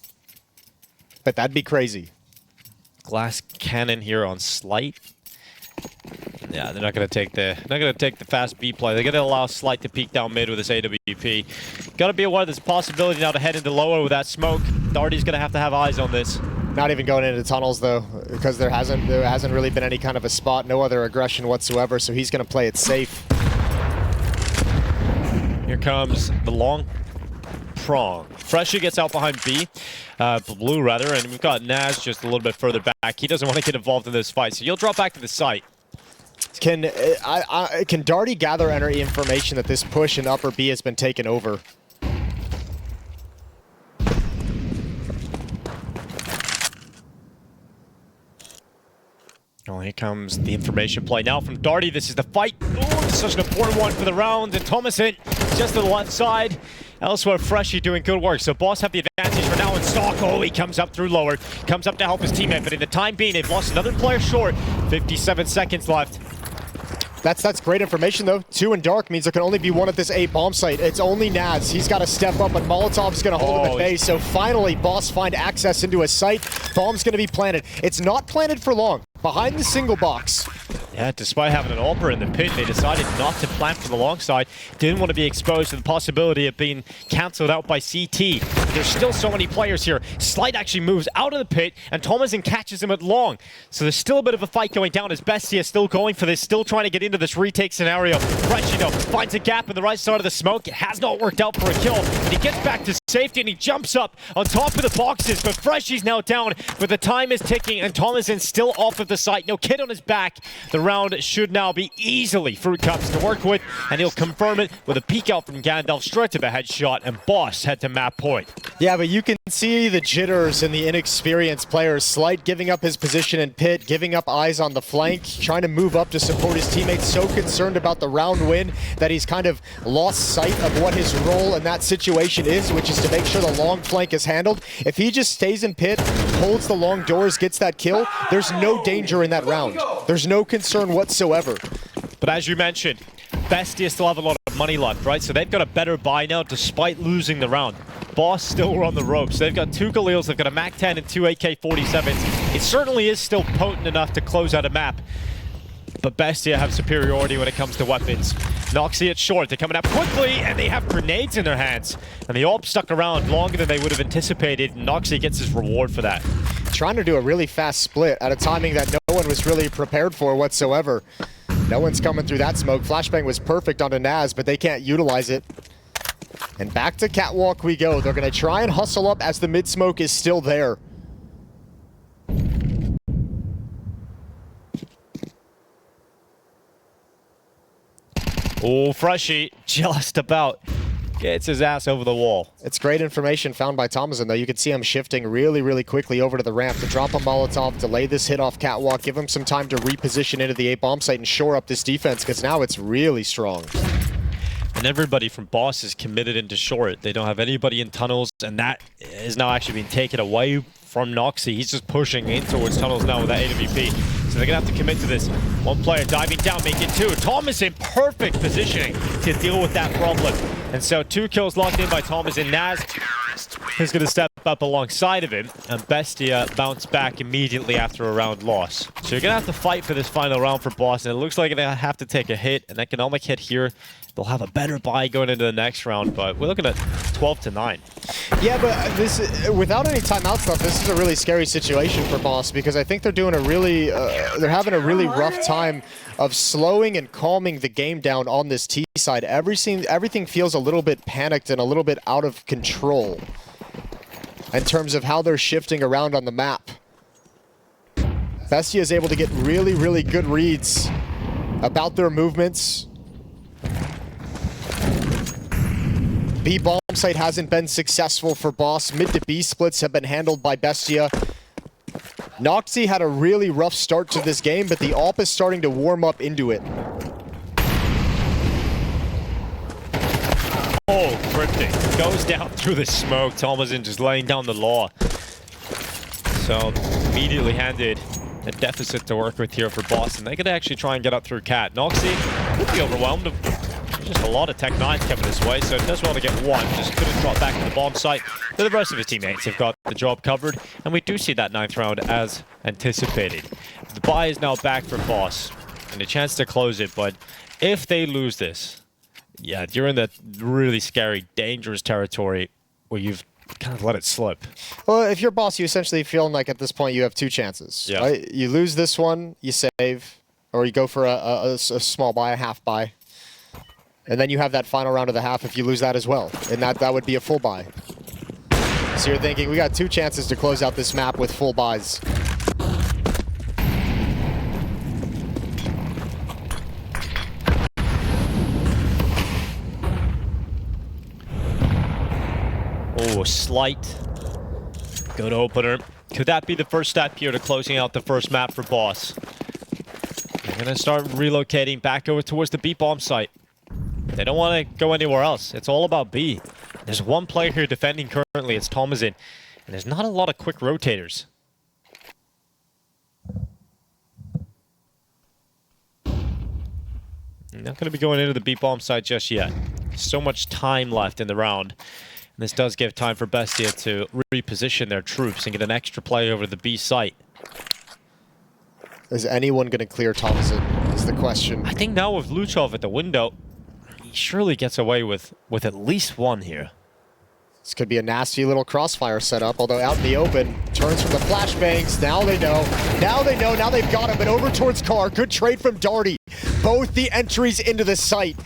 But that'd be crazy. Glass cannon here on Slight. Yeah, they're not going to take the fast B play. They're going to allow Slight to peek down mid with his AWP. Got to be aware of this possibility now to head into lower with that smoke. Darty's going to have eyes on this. Not even going into tunnels though, because there hasn't really been any kind of a spot, no other aggression whatsoever. So he's going to play it safe. Here comes the long prong. Freshie gets out behind B, blue rather, and we've got Naz just a little bit further back. He doesn't want to get involved in this fight, so he'll drop back to the site. Can Darty gather any information that this push in upper B has been taken over? Oh, here comes the information play now from Darty. This is the fight. Oh, such an important one for the round. And Thomason just to the left side. Elsewhere, Freshie doing good work. So Boss have the advantage for now. And Stock, oh, he comes up through lower. Comes up to help his teammate. But in the time being, they've lost another player short. 57 seconds left. That's great information though. 2 in dark means there can only be 1 at this A bomb site. It's only Naz. He's got to step up, and Molotov's going to hold him at bay. So finally, Boss find access into his site. Bomb's going to be planted. It's not planted for long. Behind the single box. Yeah, despite having an AWPer in the pit, they decided not to plant from the long side. Didn't want to be exposed to the possibility of being cancelled out by CT. There's still so many players here. Slight actually moves out of the pit, and Thomasin catches him at long. So there's still a bit of a fight going down as BESTIA is still going for this, still trying to get into this retake scenario. Freshie, though, finds a gap in the right side of the smoke. It has not worked out for a kill, but he gets back to safety, and he jumps up on top of the boxes. But Freshie's now down, but the time is ticking, and Thomasin's still off of the site. No kid on his back. The round should now be easily Fruit Cups to work with, and he'll confirm it with a peek out from Gandalf straight to the headshot, and Boss head to map point. Yeah, but you can see the jitters in the inexperienced players. Slight giving up his position in pit, giving up eyes on the flank, trying to move up to support his teammates. So concerned about the round win that he's kind of lost sight of what his role in that situation is, which is to make sure the long flank is handled. If he just stays in pit, holds the long doors, gets that kill, there's no danger in that round. There's no concern whatsoever. But as you mentioned, BESTIA still have a lot of money left, right? So they've got a better buy now despite losing the round. Boss still on the ropes. They've got 2 Galils, they've got a MAC-10 and 2 AK-47s. It certainly is still potent enough to close out a map. But BESTIA have superiority when it comes to weapons. Noxy at short, they're coming up quickly, and they have grenades in their hands. And the AWP stuck around longer than they would have anticipated. Noxy gets his reward for that. Trying to do a really fast split at a timing that no one was really prepared for whatsoever. No one's coming through that smoke. Flashbang was perfect on a Naz, but they can't utilize it. And back to Catwalk we go. They're going to try and hustle up as the mid-smoke is still there. Oh, Freshie just about gets his ass over the wall. It's great information found by Thomasin, though. You can see him shifting really, really quickly over to the ramp to drop a Molotov, delay this hit off Catwalk, give him some time to reposition into the A bomb site and shore up this defense, because now it's really strong. And everybody from Boss is committed into short. They don't have anybody in tunnels, and that is now actually being taken away from Noxy. He's just pushing in towards tunnels now with that AWP. So they're going to have to commit to this. One player diving down, making 2. Thomas in perfect positioning to deal with that problem. And so 2 kills locked in by Thomas, and Naz is going to step up alongside of him. And BESTIA bounce back immediately after a round loss. So you're going to have to fight for this final round for Boss, and it looks like they're going to have to take a hit, an economic hit here. They'll have a better buy going into the next round, but we're looking at 12-9. Yeah, but this, without any timeouts left, this is a really scary situation for Boss, because I think they're doing a really, they're having a really rough time of slowing and calming the game down on this T side. Everything feels a little bit panicked and a little bit out of control in terms of how they're shifting around on the map. BESTIA is able to get really, really good reads about their movements. B bomb site hasn't been successful for Boss. Mid to B splits have been handled by BESTIA. Noxy had a really rough start to this game, but the AWP is starting to warm up into it. Oh, Cryptic goes down through the smoke. Thomasin just laying down the law. So immediately handed a deficit to work with here for Boss, and they could actually try and get up through Cat. Noxy would be overwhelmed. Just a lot of Tech 9s coming this way, so it does well to get one. Just couldn't drop back to the bomb site. But the rest of his teammates have got the job covered, and we do see that 9th round as anticipated. The buy is now back for Boss, and a chance to close it, but if they lose this, yeah, you're in that really scary, dangerous territory where you've kind of let it slip. Well, if you're Boss, you essentially feel like at this point you have 2 chances. Yeah. Right? You lose this one, you save, or you go for a small buy, a half buy. And then you have that final round of the half if you lose that as well. And that would be a full buy. So you're thinking, we got 2 chances to close out this map with full buys. Oh, Slight. Good opener. Could that be the first step here to closing out the first map for Boss? They're going to start relocating back over towards the B bomb site. They don't want to go anywhere else. It's all about B. There's one player here defending currently. It's Thomasin. And there's not a lot of quick rotators. Not going to be going into the B bomb site just yet. So much time left in the round. And this does give time for BESTIA to reposition their troops and get an extra play over to the B site. Is anyone going to clear Thomasin? the question. I think now with Luchov at the window, he surely gets away with at least one here. This could be a nasty little crossfire setup, although out in the open, turns from the flashbangs. Now they know. Now they know. Now they've got him, but over towards Car. Good trade from Darty. Both the entries into the site.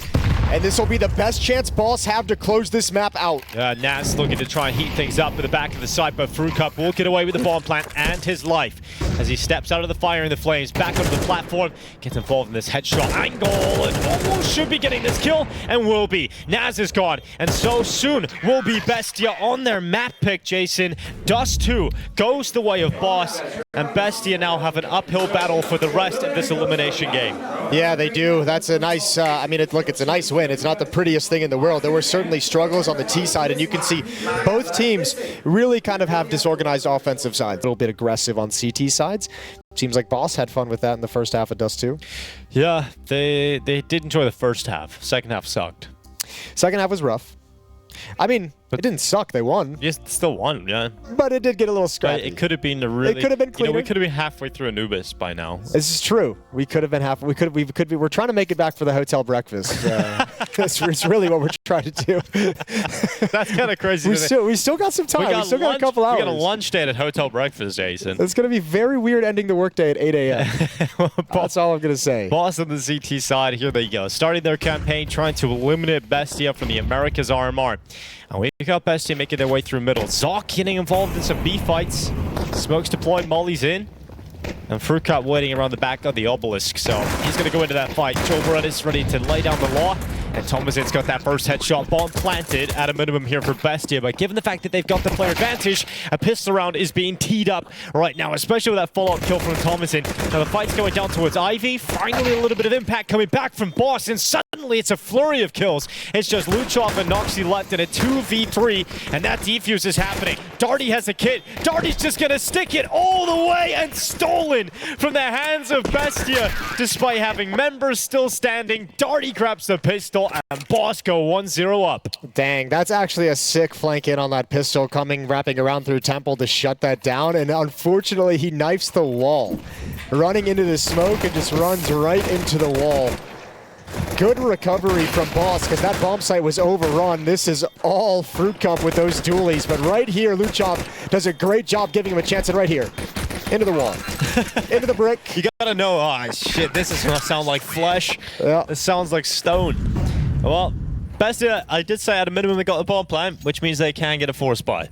And this will be the best chance Boss have to close this map out. Nats looking to try and heat things up at the back of the site, but FURIA will get away with the bomb plant and his life as he steps out of the fire and the flames, back onto the platform, gets involved in this headshot angle, and almost should be getting this kill, and will be. Naz is gone, and so soon will be Bestia on their map pick, Jason. Dust2 goes the way of Boss, and Bestia now have an uphill battle for the rest of this elimination game. Yeah, they do. That's a nice, I mean, it's a nice win. It's not the prettiest thing in the world. There were certainly struggles on the T side, and you can see both teams really kind of have disorganized offensive sides. A little bit aggressive on CT sides. Seems like Boss had fun with that in the first half of Dust2. Yeah, they did enjoy the first half. Second half sucked. Second half was rough. I mean, it didn't suck. They won. Yes, still won, yeah. But it did get a little scrappy. It could have been a really. It could have been cleaner. We could have been halfway through Anubis by now. This is true. We could have been half. We could be. We're trying to make it back for the hotel breakfast. It's really what we're trying to do. That's kind of crazy. We still got some time. We still got a couple hours. We got a lunch date at hotel breakfast, Jason. It's going to be very weird ending the workday at 8 a.m. That's all I'm going to say. Boss on the CT side, here they go. Starting their campaign, trying to eliminate Bestia from the Americas RMR. And we got Bestia making their way through middle. Zoc getting involved in some B fights. Smokes deployed, Molly's in. And FURIA waiting around the back of the obelisk. So he's going to go into that fight. Joe is ready to lay down the law. And Thomasin's got that first headshot. Bomb planted at a minimum here for Bestia. But given the fact that they've got the player advantage, a pistol round is being teed up right now, especially with that follow-up kill from Thomasin. Now the fight's going down towards Ivy. Finally a little bit of impact coming back from Boss. And suddenly it's a flurry of kills. It's just Luchov and Noxy left in a 2v3. And that defuse is happening. Darty has a kit. Darty's just going to stick it all the way and stolen from the hands of Bestia. Despite having members still standing, Darty grabs the pistol. And Boss go 1-0 up. Dang, that's actually a sick flank in on that pistol coming, wrapping around through Temple to shut that down. And unfortunately, he knifes the wall. Running into the smoke and just runs right into the wall. Good recovery from Boss because that bomb site was overrun. This is all FURIA with those dualies. But right here, Luchov does a great job giving him a chance. And right here, into the wall, into the brick. You gotta know, oh shit, this is gonna sound like flesh. Yeah. This sounds like stone. Well, Bestia, I did say at a minimum they got the bomb plant, which means they can get a force buy.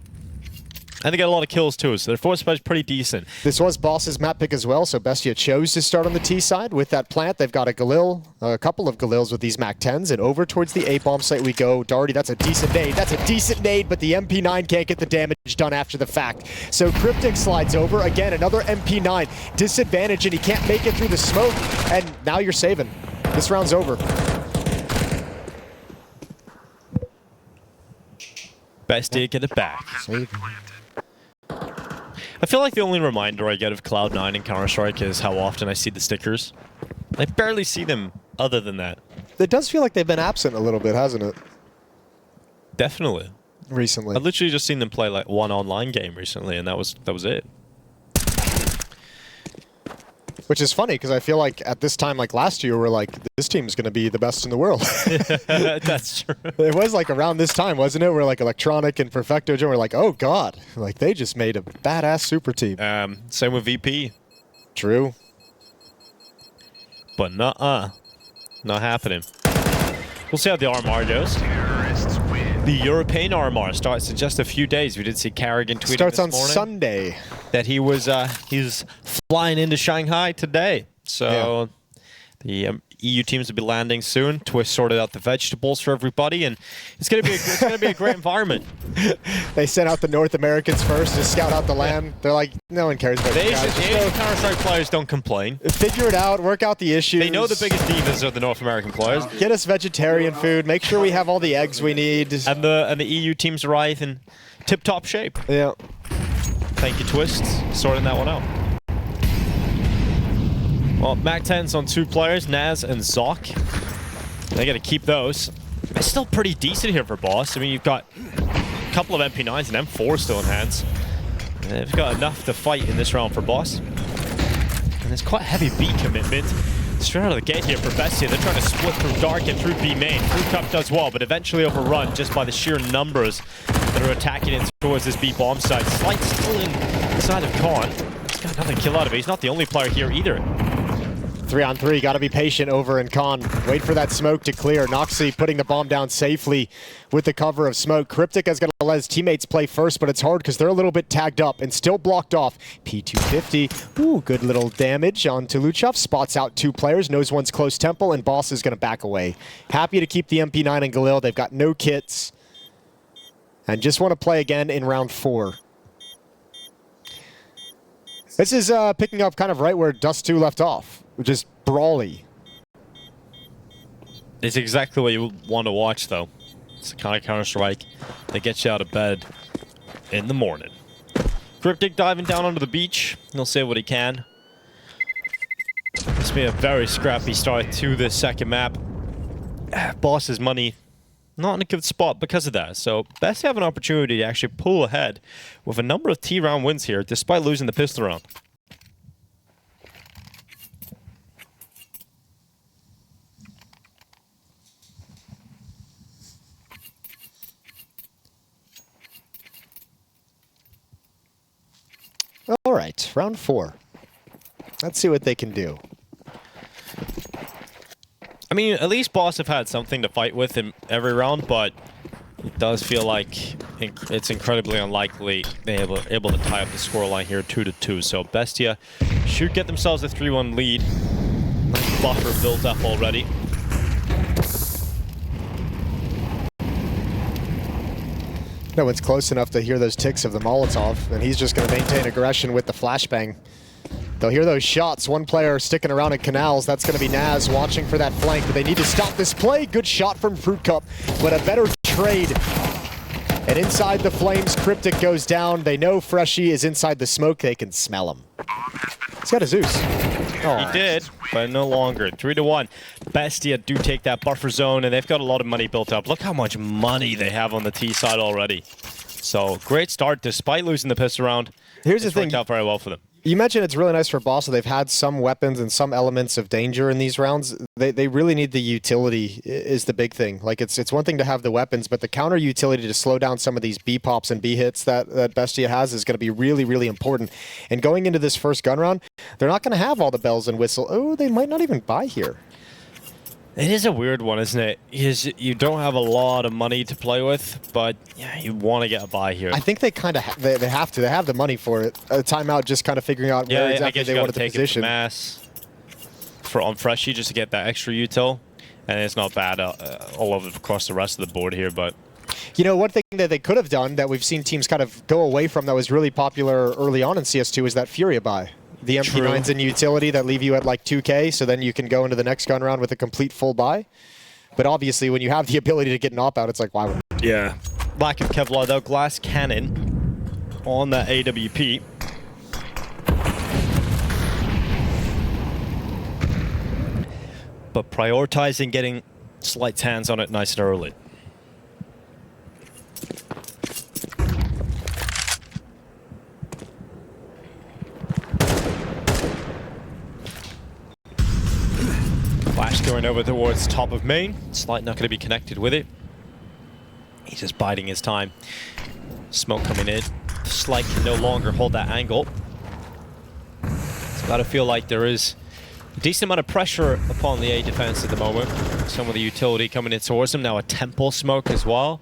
And they get a lot of kills too, so their force buy is pretty decent. This was Boss's map pick as well, so Bestia chose to start on the T side with that plant. They've got a Galil, a couple of Galils with these Mac 10s, and over towards the A bomb site we go. Darty, that's a decent nade. That's a decent nade, but the MP9 can't get the damage done after the fact. So Cryptic slides over. Again, another MP9. Disadvantage, and he can't make it through the smoke. And now you're saving. This round's over. Bestia get it back. I feel like the only reminder I get of Cloud9 in Counter-Strike is how often I see the stickers. I barely see them other than that. It does feel like they've been absent a little bit, hasn't it? Definitely. Recently. I've literally just seen them play like one online game recently, and that was it. Which is funny, because I feel like at this time, like last year, we're like, this team is going to be the best in the world. That's true. It was like around this time, wasn't it? Where like Electronic and Perfecto Joe were like, oh god, like they just made a badass super team. Same with VP. True. But not happening. We'll see how the RMR goes. The European RMR starts in just a few days. We did see Carrigan tweeting starts this on morning Sunday that he's flying into Shanghai today. So yeah. The EU teams will be landing soon. Twist sorted out the vegetables for everybody, and it's gonna be a great environment. They sent out the North Americans first to scout out the land. They're like, no one cares about the Asian Counter-Strike players don't complain. Figure it out, work out the issues. They know the biggest divas are the North American players. Get us vegetarian food. Make sure we have all the eggs we need. And the EU teams arrive in tip-top shape. Yeah. Thank you, Twist, sorting that one out. Well, Mac 10's on 2 players, Naz and Zoc. They got to keep those. It's still pretty decent here for Boss. I mean, you've got a couple of MP9s and M4 still in hands. They've got enough to fight in this round for Boss. And there's quite heavy B commitment Straight out of the gate here for BESTIA. They're trying to split through Dark and through B main. KRÜ Cup does well, but eventually overrun just by the sheer numbers that are attacking in towards this B bomb site. Slight still inside of Khan. He's got another kill out of it. He's not the only player here either. 3-on-3, gotta be patient over in Khan. Wait for that smoke to clear. Noxy putting the bomb down safely with the cover of smoke. Cryptic is gonna let his teammates play first, but it's hard because they're a little bit tagged up and still blocked off. P250, ooh, good little damage on Luchov. Spots out 2 players, knows one's close temple, and Boss is gonna back away. Happy to keep the MP9 and Galil. They've got no kits. And just want to play again in round 4. This is picking up kind of right where Dust2 left off. Just brawly. It's exactly what you want to watch, though. It's the kind of Counter-Strike that gets you out of bed in the morning. Cryptic diving down onto the beach. He'll say what he can. It's been a very scrappy start to this second map. Boss's money not in a good spot because of that. So BESTIA have an opportunity to actually pull ahead with a number of T-round wins here, despite losing the pistol round. All right, round 4. Let's see what they can do. I mean, at least Boss have had something to fight with in every round, but it does feel like it's incredibly unlikely they're able to tie up the scoreline here 2-2. So BESTIA should get themselves a 3-1 lead. Nice buffer built up already. No one's close enough to hear those ticks of the Molotov, and he's just going to maintain aggression with the flashbang. They'll hear those shots. One player sticking around at Canals. That's going to be Naz watching for that flank, but they need to stop this play. Good shot from Fruit Cup, but a better trade. And inside the flames, Cryptic goes down. They know Freshie is inside the smoke. They can smell him. He's got a Zeus. Oh. He did, but no longer. 3-1. BESTIA do take that buffer zone, and they've got a lot of money built up. Look how much money they have on the T side already. So, great start despite losing the pistol round. Here's the thing. Worked out very well for them. You mentioned it's really nice for Boss. So they've had some weapons and some elements of danger in these rounds. They really need the utility is the big thing. Like it's one thing to have the weapons, but the counter utility to slow down some of these B pops and B hits that BESTIA has is going to be really, really important. And going into this first gun round, they're not going to have all the bells and whistle. Oh, they might not even buy here. It is a weird one, isn't it? You don't have a lot of money to play with, but yeah, you want to get a buy here. I think they kind of they have to. They have the money for it. A timeout, just kind of figuring out where exactly they wanted to position. Mass on Freshie just to get that extra util, and it's not bad all over across the rest of the board here. But you know, one thing that they could have done that we've seen teams kind of go away from that was really popular early on in CS2 is that FURIA buy. The MP9s in utility that leave you at like 2K, so then you can go into the next gun round with a complete full buy. But obviously, when you have the ability to get an op out, it's like, why would you? Yeah. Lack of Kevlar, though. Glass cannon on the AWP. But prioritizing getting Slight's hands on it nice and early. Flash going over towards top of main. Slight not going to be connected with it. He's just biding his time. Smoke coming in. Slight can no longer hold that angle. It's got to feel like there is a decent amount of pressure upon the A defense at the moment. Some of the utility coming in towards him. Now a temple smoke as well.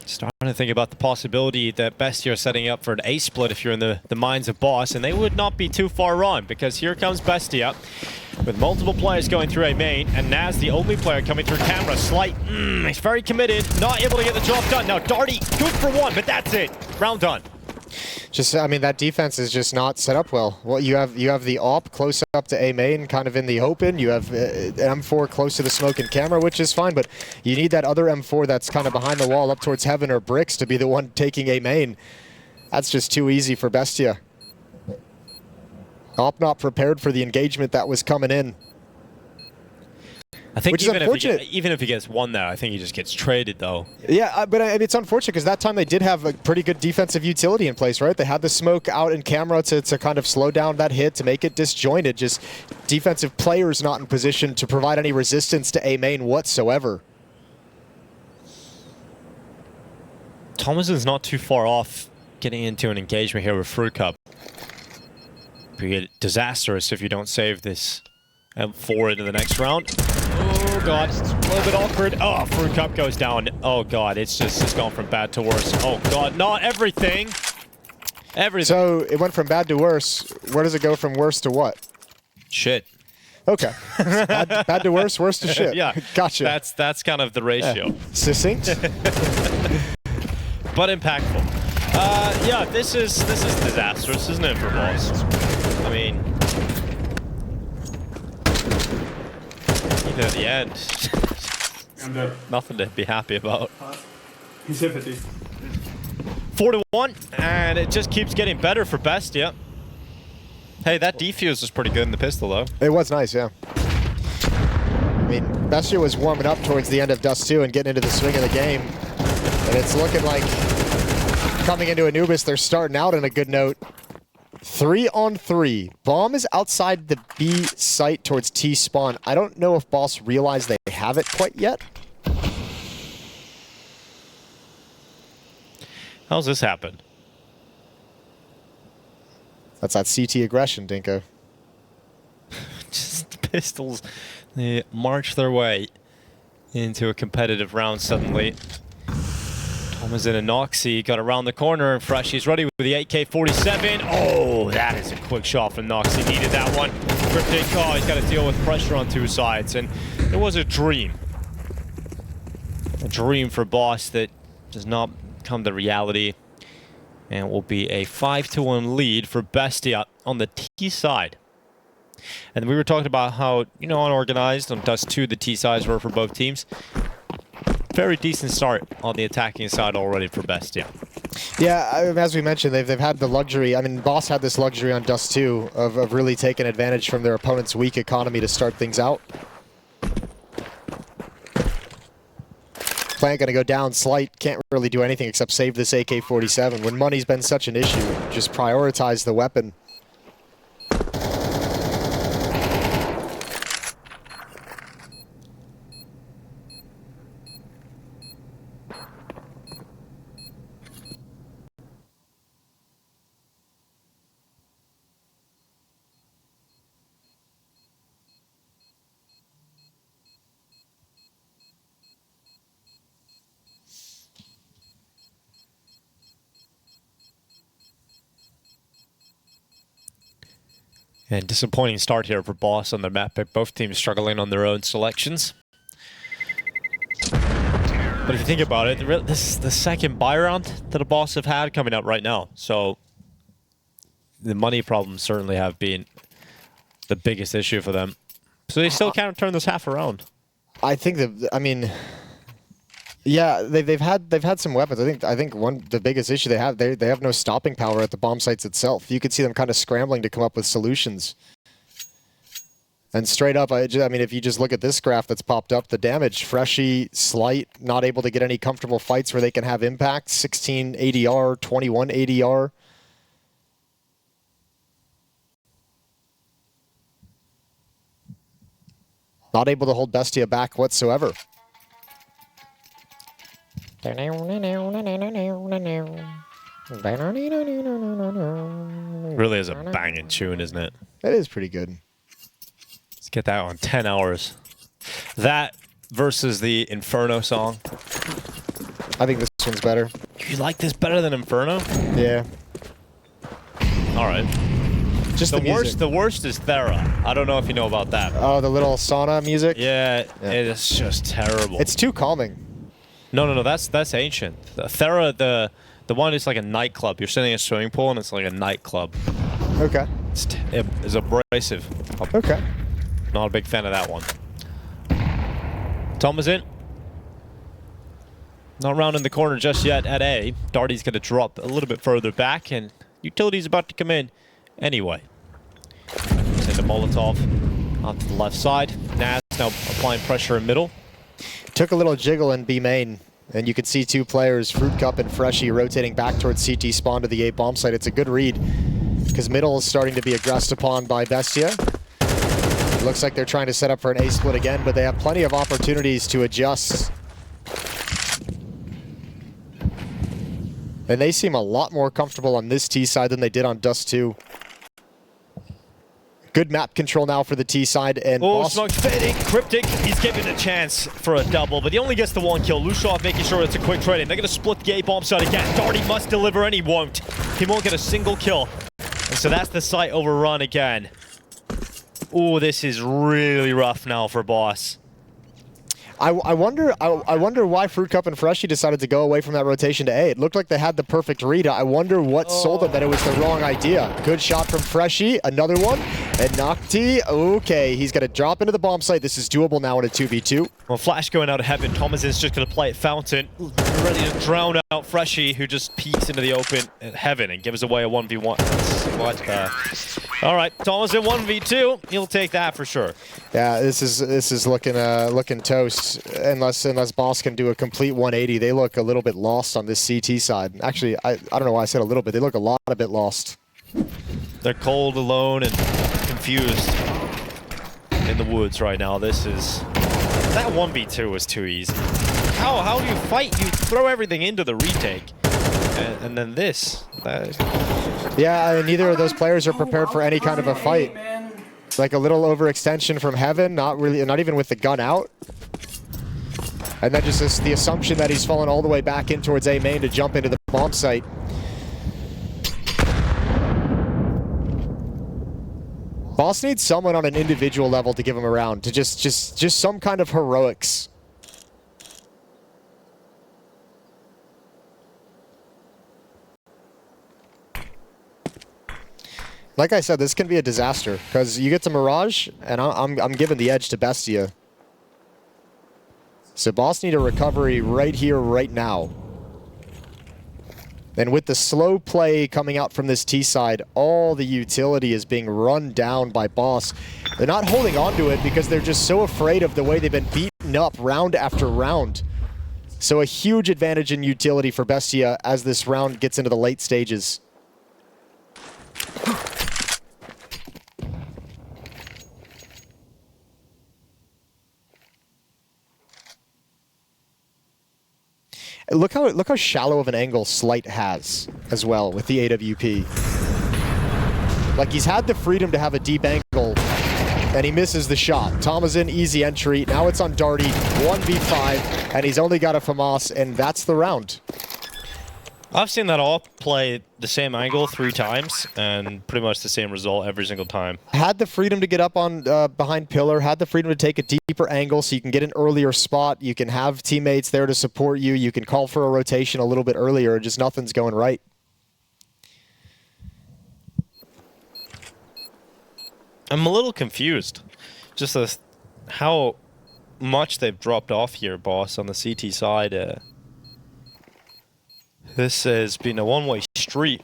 Starting to think about the possibility that BESTIA are setting up for an A split if you're in the minds of Boss, and they would not be too far wrong because here comes BESTIA with multiple players going through A main, and Naz the only player coming through camera. Slight, he's very committed, not able to get the job done. Now Darty, good for one, but that's it. Round done. Just, I mean, that defense is just not set up well. Well, you have the AWP close up to A main, kind of in the open. You have M4 close to the smoke and camera, which is fine, but you need that other M4 that's kind of behind the wall up towards Heaven or Bricks to be the one taking A main. That's just too easy for BESTIA. AWP not prepared for the engagement that was coming in. I think which is unfortunate. Even if he gets one there, I think he just gets traded, though. Yeah, but it's unfortunate because that time they did have a pretty good defensive utility in place, right? They had the smoke out in camera to kind of slow down that hit, to make it disjointed. Just defensive players not in position to provide any resistance to A main whatsoever. Thomason's not too far off getting into an engagement here with FURIA. Be disastrous if you don't save this M4 into the next round. Oh god, it's a little bit awkward. Oh, FURIA goes down. Oh god, it's gone from bad to worse. Oh god, not everything. Everything. So it went from bad to worse. Where does it go from worse to what? Shit. Okay. Bad to worse, worse to shit. Yeah. Gotcha. That's kind of the ratio. Yeah. Succinct. But impactful. Yeah, this is disastrous, isn't it, for Boss? I mean, even at the end, I'm dead. nothing to be happy about. He's hit 50. 4-1, and it just keeps getting better for BESTIA. Hey, that defuse was pretty good in the pistol, though. It was nice, yeah. I mean, BESTIA was warming up towards the end of Dust2 and getting into the swing of the game. And it's looking like coming into Anubis, they're starting out on a good note. 3-on-3. Bomb is outside the B site towards T spawn. I don't know if Boss realized they have it quite yet. How's this happen? That's that CT aggression, Dinko. Just the pistols, they march their way into a competitive round suddenly. Thomas in a Noxy, got around the corner, and Freshy's ready with the AK-47. Oh, that is a quick shot from Noxy. Needed that one. Cryptic call. He's got to deal with pressure on two sides, and it was a dream. A dream for Boss that does not come to reality, and it will be a 5-1 lead for BESTIA on the T side. And we were talking about how, you know, unorganized on Dust2 the T sides were for both teams. Very decent start on the attacking side already for BESTIA. Yeah, as we mentioned, they've had the luxury. I mean, Boss had this luxury on Dust2 of really taking advantage from their opponent's weak economy to start things out. Plant gonna go down slight, can't really do anything except save this AK-47. When money's been such an issue, just prioritize the weapon. And disappointing start here for Boss on the map, but both teams struggling on their own selections. But if you think about it, this is the second buy round that the Boss have had coming up right now. So the money problems certainly have been the biggest issue for them. So they still can't turn this half around. I think that, I mean, yeah, they've had some weapons. I think the biggest issue they have no stopping power at the bomb sites itself. You could see them kind of scrambling to come up with solutions. And straight up, I mean, if you just look at this graph that's popped up, the damage, Freshy, slight, not able to get any comfortable fights where they can have impact. 16 ADR, 21 ADR. Not able to hold BESTIA back whatsoever. Really is a banging tune, isn't it? It is pretty good. Let's get that on 10 hours. That versus the Inferno song. I think this one's better. You like this better than Inferno? Yeah. All right. Just the worst is Thera. I don't know if you know about that. Oh, the little sauna music? Yeah, it is just terrible. It's too calming. No, that's ancient. The Thera, the one is like a nightclub. You're sitting in a swimming pool and it's like a nightclub. Okay. It's abrasive. Okay. Not a big fan of that one. Tom is in. Not rounding the corner just yet at A. Darty's going to drop a little bit further back, and Utility's about to come in anyway. Send a Molotov out to the left side. Naz now applying pressure in middle. Took a little jiggle in B main, and you can see two players, Fruit Cup and Freshie, rotating back towards CT spawn to the A bomb site. It's a good read, because middle is starting to be aggressed upon by BESTIA. Looks like they're trying to set up for an A split again, but they have plenty of opportunities to adjust. And they seem a lot more comfortable on this T side than they did on Dust2. Good map control now for the T side, and Smug fading, Cryptic, he's given a chance for a double, but he only gets the one kill. Lushov making sure it's a quick trade, and they're going to split the A bomb side again. Darty must deliver, and he won't. He won't get a single kill. And so that's the site overrun again. Ooh, this is really rough now for Boss. I wonder why Fruit Cup and Freshie decided to go away from that rotation to A. It looked like they had the perfect read. I wonder what sold them that it was the wrong idea. Good shot from Freshie, another one, and Nocti, okay, he's gonna drop into the bomb site. This is doable now in a 2v2. Well, Flash going out of heaven. Thomas is just gonna play at Fountain, ready to drown out Freshie, who just peeks into the open at heaven and gives away a 1v1. What the? All right, Thomas in 1v2. He'll take that for sure. Yeah, this is looking toast. Unless Boss can do a complete 180, they look a little bit lost on this CT side. Actually, I don't know why I said a little bit. They look a bit lost. They're cold, alone, and confused in the woods right now. That 1v2 was too easy. How do you fight? You throw everything into the retake, and then this. Yeah, neither of those players are prepared for any kind of a fight. Like a little overextension from heaven, not even with the gun out. And then just the assumption that he's fallen all the way back in towards A main to jump into the bomb site. Boss needs someone on an individual level to give him a round, to just some kind of heroics. Like I said, this can be a disaster, because you get to Mirage, and I'm giving the edge to BESTIA. So Boss need a recovery right here, right now. And with the slow play coming out from this T side, all the utility is being run down by Boss. They're not holding on to it because they're just so afraid of the way they've been beaten up round after round. So a huge advantage in utility for BESTIA as this round gets into the late stages. Look how shallow of an angle Slight has as well with the AWP. Like, he's had the freedom to have a deep angle, and he misses the shot. Tomazin, easy entry. Now it's on Darty, 1v5, and he's only got a FAMAS, and that's the round. I've seen that all play the same angle 3 times, and pretty much the same result every single time. Had the freedom to get up on behind pillar, had the freedom to take a deeper angle so you can get an earlier spot, you can have teammates there to support you, you can call for a rotation a little bit earlier, just nothing's going right. I'm a little confused. Just how much they've dropped off here, Boss, on the CT side. This has been a one-way street,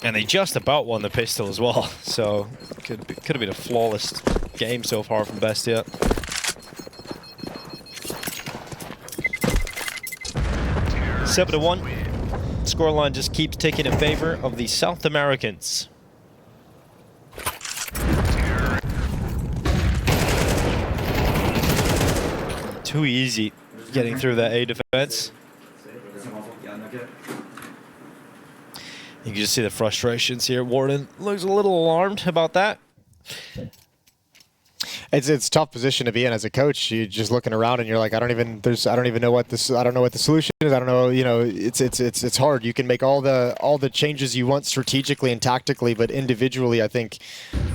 and they just about won the pistol as well. So could have been a flawless game so far from BESTIA. Seven to 1. Scoreline just keeps ticking in favor of the South Americans. Too easy getting through that A defense. You can just see the frustrations here. Warden looks a little alarmed about that. It's a tough position to be in as a coach. You're just looking around and you're like, I don't even know what the solution is. I don't know, you know, it's hard. You can make all the changes you want strategically and tactically, but individually I think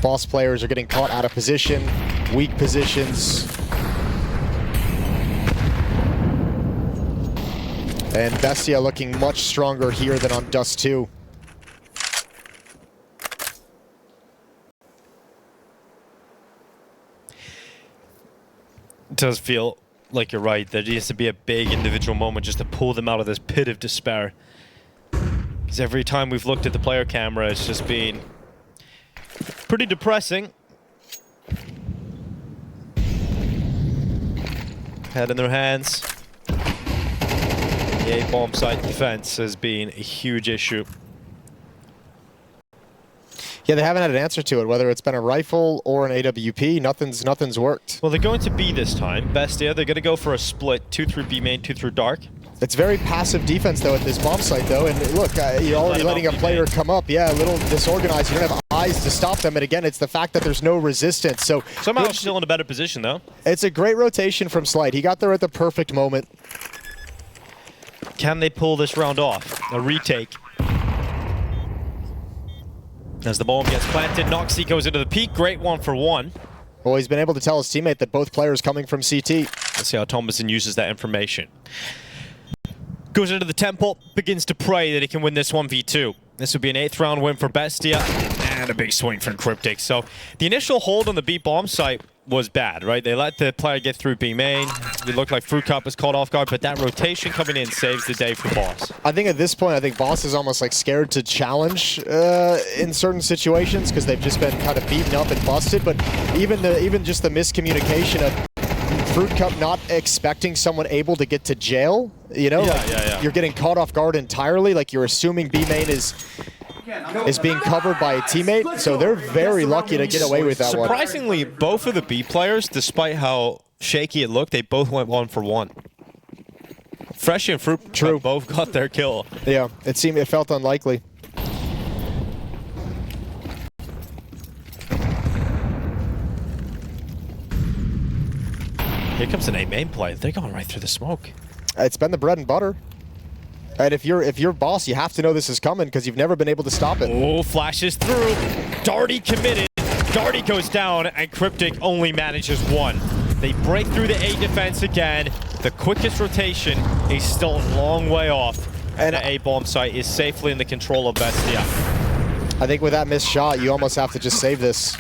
Boss players are getting caught out of position, weak positions. And BESTIA looking much stronger here than on Dust2. It does feel like you're right. There needs to be a big individual moment just to pull them out of this pit of despair. Because every time we've looked at the player camera, it's just been pretty depressing. head in their hands. The A bomb site defense has been a huge issue. Yeah, they haven't had an answer to it, whether it's been a rifle or an AWP. Nothing's worked. Well, they're going to B this time. Bestia, they're going to go for a split. 2 through B main, 2 through dark. It's very passive defense, though, at this bomb site, though. And look, you're already letting a player come up. Yeah, a little disorganized. You don't have eyes to stop them. And again, it's the fact that there's no resistance. So somehow still in a better position, though. It's a great rotation from Slight. He got there at the perfect moment. Can they pull this round off? A retake. As the bomb gets planted, Noxie goes into the peak. Great 1-for-1. Well, he's been able to tell his teammate that both players coming from CT. Let's see how Thomason uses that information. Goes into the temple, begins to pray that he can win this 1v2. This would be an 8th round win for Bestia, and a big swing from Cryptic. So the initial hold on the B bomb site was bad, right? They let the player get through B main. It looked like FURIA was caught off guard, but that rotation coming in saves the day for Boss. I think at this point, I think Boss is almost like scared to challenge in certain situations because they've just been kind of beaten up and busted. But even just the miscommunication of FURIA not expecting someone able to get to jail, you know? Yeah. You're getting caught off guard entirely, like you're assuming B main is being covered by a teammate, so they're very lucky to get away with that one. Surprisingly, both of the B players, despite how shaky it looked, they both went 1-for-1. Fresh and FURIA both got their kill. Yeah, it felt unlikely. Here comes an A main play. They're going right through the smoke. It's been the bread and butter. And if you're Boss, you have to know this is coming because you've never been able to stop it. Oh, flashes through. Darty committed. Darty goes down, and Cryptic only manages 1. They break through the A defense again. The quickest rotation is still a long way off. And the A bomb site is safely in the control of Bestia. I think with that missed shot, you almost have to just save this.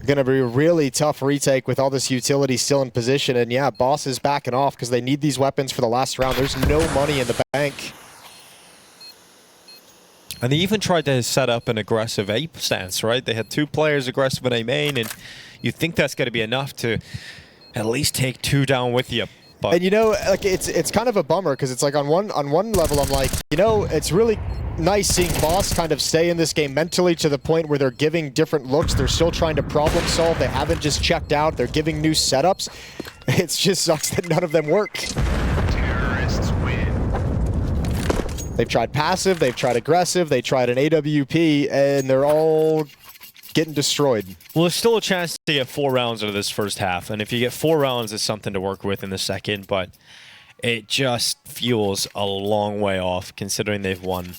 Going to be a really tough retake with all this utility still in position. And yeah, Boss is backing off because they need these weapons for the last round. There's no money in the bank. And they even tried to set up an aggressive A stance, right? They had 2 players aggressive in A main, and you think that's going to be enough to at least take 2 down with you. But and you know, like it's kind of a bummer because it's like on one level I'm like, you know, it's really nice seeing Boss kind of stay in this game mentally to the point where they're giving different looks. They're still trying to problem solve. They haven't just checked out. They're giving new setups. It just sucks that none of them work. Terrorists win. They've tried passive, they've tried aggressive, they tried an AWP, and they're all getting destroyed. Well, there's still a chance to get 4 rounds out of this first half, and if you get 4 rounds, it's something to work with in the second, but it just feels a long way off considering they've won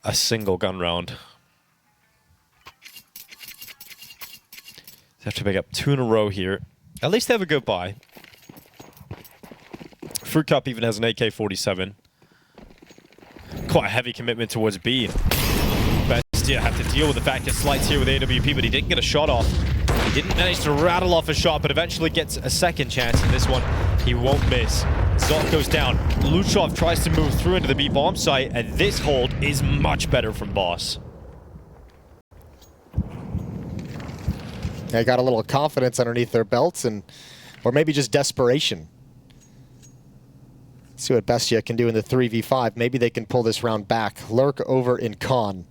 a single gun round. They have to pick up 2 in a row here. At least they have a good buy. FURIA even has an AK-47. Quite a heavy commitment towards B. Bestia have to deal with the fact that Slight's here with AWP, but he didn't get a shot off. He didn't manage to rattle off a shot, but eventually gets a second chance in this one. He won't miss. Zot goes down. Luchov tries to move through into the B bomb site, and this hold is much better from Boss. They got a little confidence underneath their belts, or maybe just desperation. Let's see what Bestia can do in the 3v5. Maybe they can pull this round back. Lurk over in Con.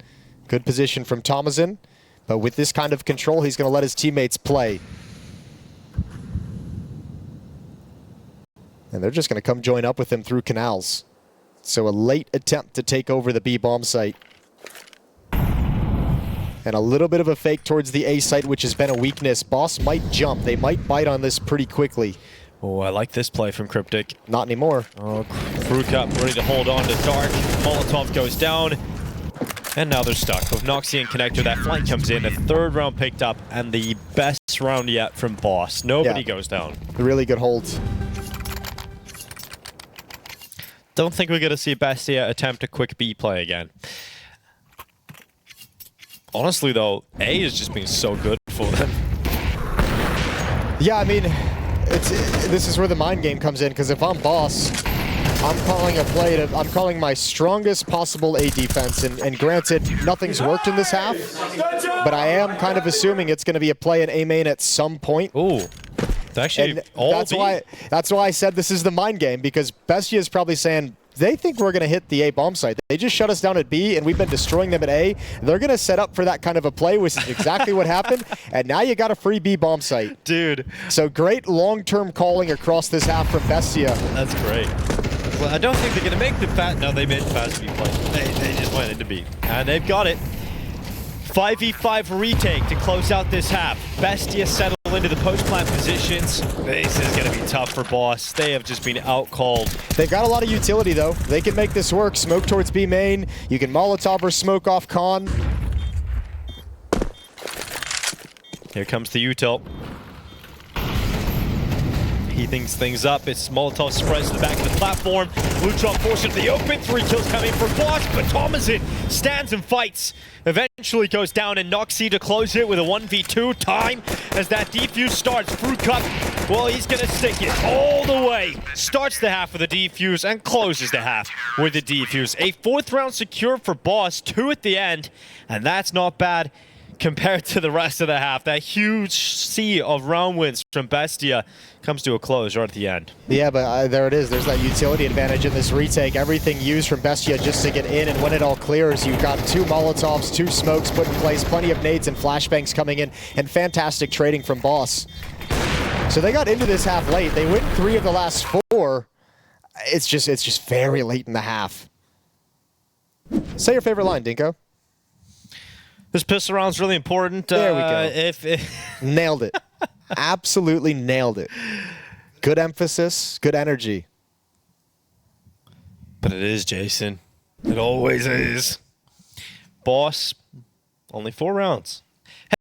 Good position from Thomason, but with this kind of control, he's going to let his teammates play. And they're just going to come join up with him through canals. So a late attempt to take over the B bomb site. And a little bit of a fake towards the A site, which has been a weakness. Boss might jump. They might bite on this pretty quickly. Oh, I like this play from Cryptic. Not anymore. Oh, FURIA ready to hold on to Dark. Molotov goes down. And now they're stuck. With Noxie and Connector, that flank comes in. A 3rd round picked up, and the best round yet from Boss. Nobody goes down. A really good hold. Don't think we're going to see Bestia attempt a quick B play again. Honestly, though, A has just been so good for them. Yeah, I mean, this is where the mind game comes in, because if I'm Boss, I'm calling a play to, I'm calling my strongest possible A defense, and granted, nothing's worked in this half, but I am kind of assuming it's going to be a play in A main at some point. Ooh. Actually, that's why I said this is the mind game, because BESTIA is probably saying they think we're going to hit the A bomb site. They just shut us down at B, and we've been destroying them at A. They're going to set up for that kind of a play, which is exactly what happened, and now you got a free B bomb site. Dude. So great long-term calling across this half from BESTIA. That's great. Well, I don't think they're going to make the fat. No, they made fast B play. They just went into B. And they've got it. 5v5 retake to close out this half. BESTIA settle into the post-plant positions. This is going to be tough for Boss. They have just been out-called. They've got a lot of utility, though. They can make this work. Smoke towards B main. You can Molotov or smoke off Con. Here comes the util. He thinks things up. It's Molotov spreads to the back of the platform. Lutron forced into the open. 3 kills coming for Boss, but Thomasin stands and fights. Eventually goes down, and Noxy to close it with a 1v2 time as that defuse starts. FURIA, well, he's going to stick it all the way. Starts the half with a defuse and closes the half with a defuse. A 4th round secure for Boss, 2 at the end, and that's not bad compared to the rest of the half. That huge sea of round wins from BESTIA comes to a close right at the end. Yeah, but there it is. There's that utility advantage in this retake. Everything used from BESTIA just to get in, and when it all clears, you've got 2 Molotovs, 2 smokes put in place, plenty of nades and flashbangs coming in, and fantastic trading from Boss. So they got into this half late. They win 3 of the last 4. It's just very late in the half. Say your favorite line, Dinko. This pistol round's really important. There we go. Nailed it. Absolutely nailed it. Good emphasis, good energy. But it is, Jason. It always is. Boss, only 4 rounds.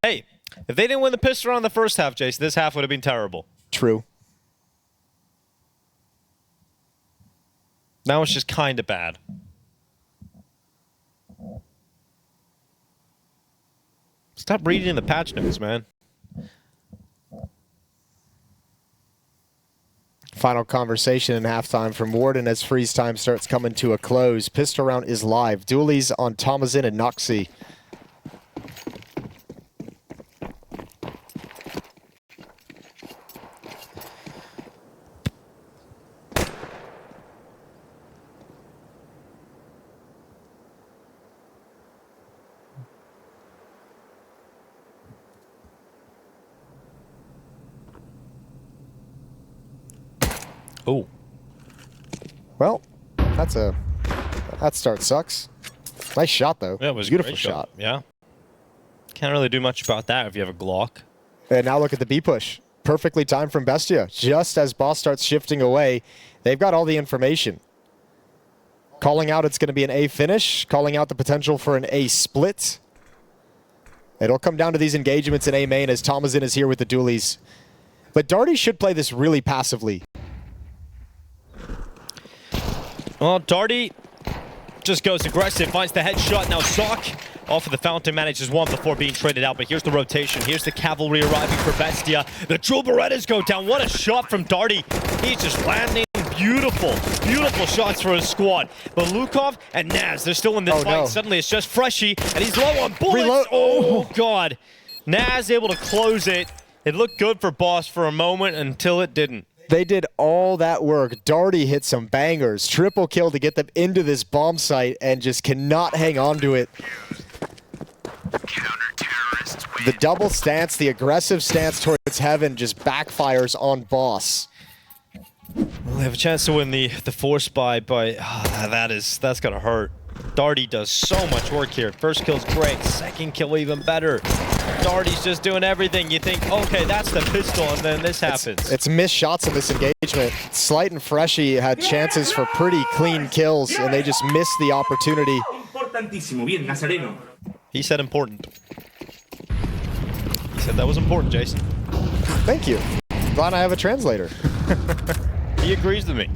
Hey, if they didn't win the pistol round in the first half, Jason, this half would have been terrible. True. Now it's just kind of bad. Stop reading the patch notes, man. Final conversation in halftime from Warden as freeze time starts coming to a close. Pistol round is live. Dualies on Thomasin and Noxy. Oh. Well, that start sucks. Nice shot, though. Yeah, it was a beautiful great shot. Yeah. Can't really do much about that if you have a Glock. And now look at the B push. Perfectly timed from BESTIA. Just as Boss starts shifting away, they've got all the information. Calling out it's going to be an A finish. Calling out the potential for an A split. It'll come down to these engagements in A main as Thomasin is here with the dualies. But Darty should play this really passively. Well, Darty just goes aggressive, finds the headshot. Now Sock off of the fountain manages 1 before being traded out, but here's the rotation. Here's the cavalry arriving for BESTIA. The True Berettas go down. What a shot from Darty. He's just landing beautiful, beautiful shots for his squad. But Lukov and Naz, they're still in this fight. No. Suddenly it's just Freshy, and he's low on bullets. Reload. Oh, God. Naz able to close it. It looked good for Boss for a moment until it didn't. They did all that work. Darty hit some bangers. Triple kill to get them into this bomb site and just cannot hang on to it. The double stance, the aggressive stance towards heaven just backfires on Boss. Well, they have a chance to win the force buy, but that's gonna hurt. Darty does so much work here. First kill's great, second kill even better. Darty's just doing everything. You think, okay, that's the pistol, and then this happens. It's missed shots in this engagement. Slight and Freshy had chances for pretty clean kills, and they just missed the opportunity. He said important. He said that was important, Jason. Thank you. Glad I have a translator. He agrees with me.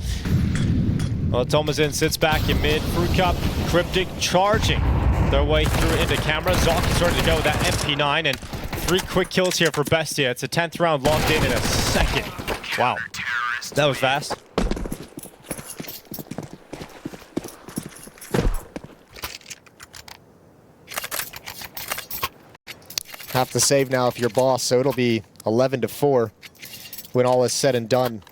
Well, Thomasin sits back in mid. FURIA, Cryptic charging their way through into camera. Zoc is starting to go with that MP9, and 3 quick kills here for BESTIA. It's a 10th round locked in a second. Wow. That was fast. have to save now if you're boss, so it'll be 11-4 when all is said and done.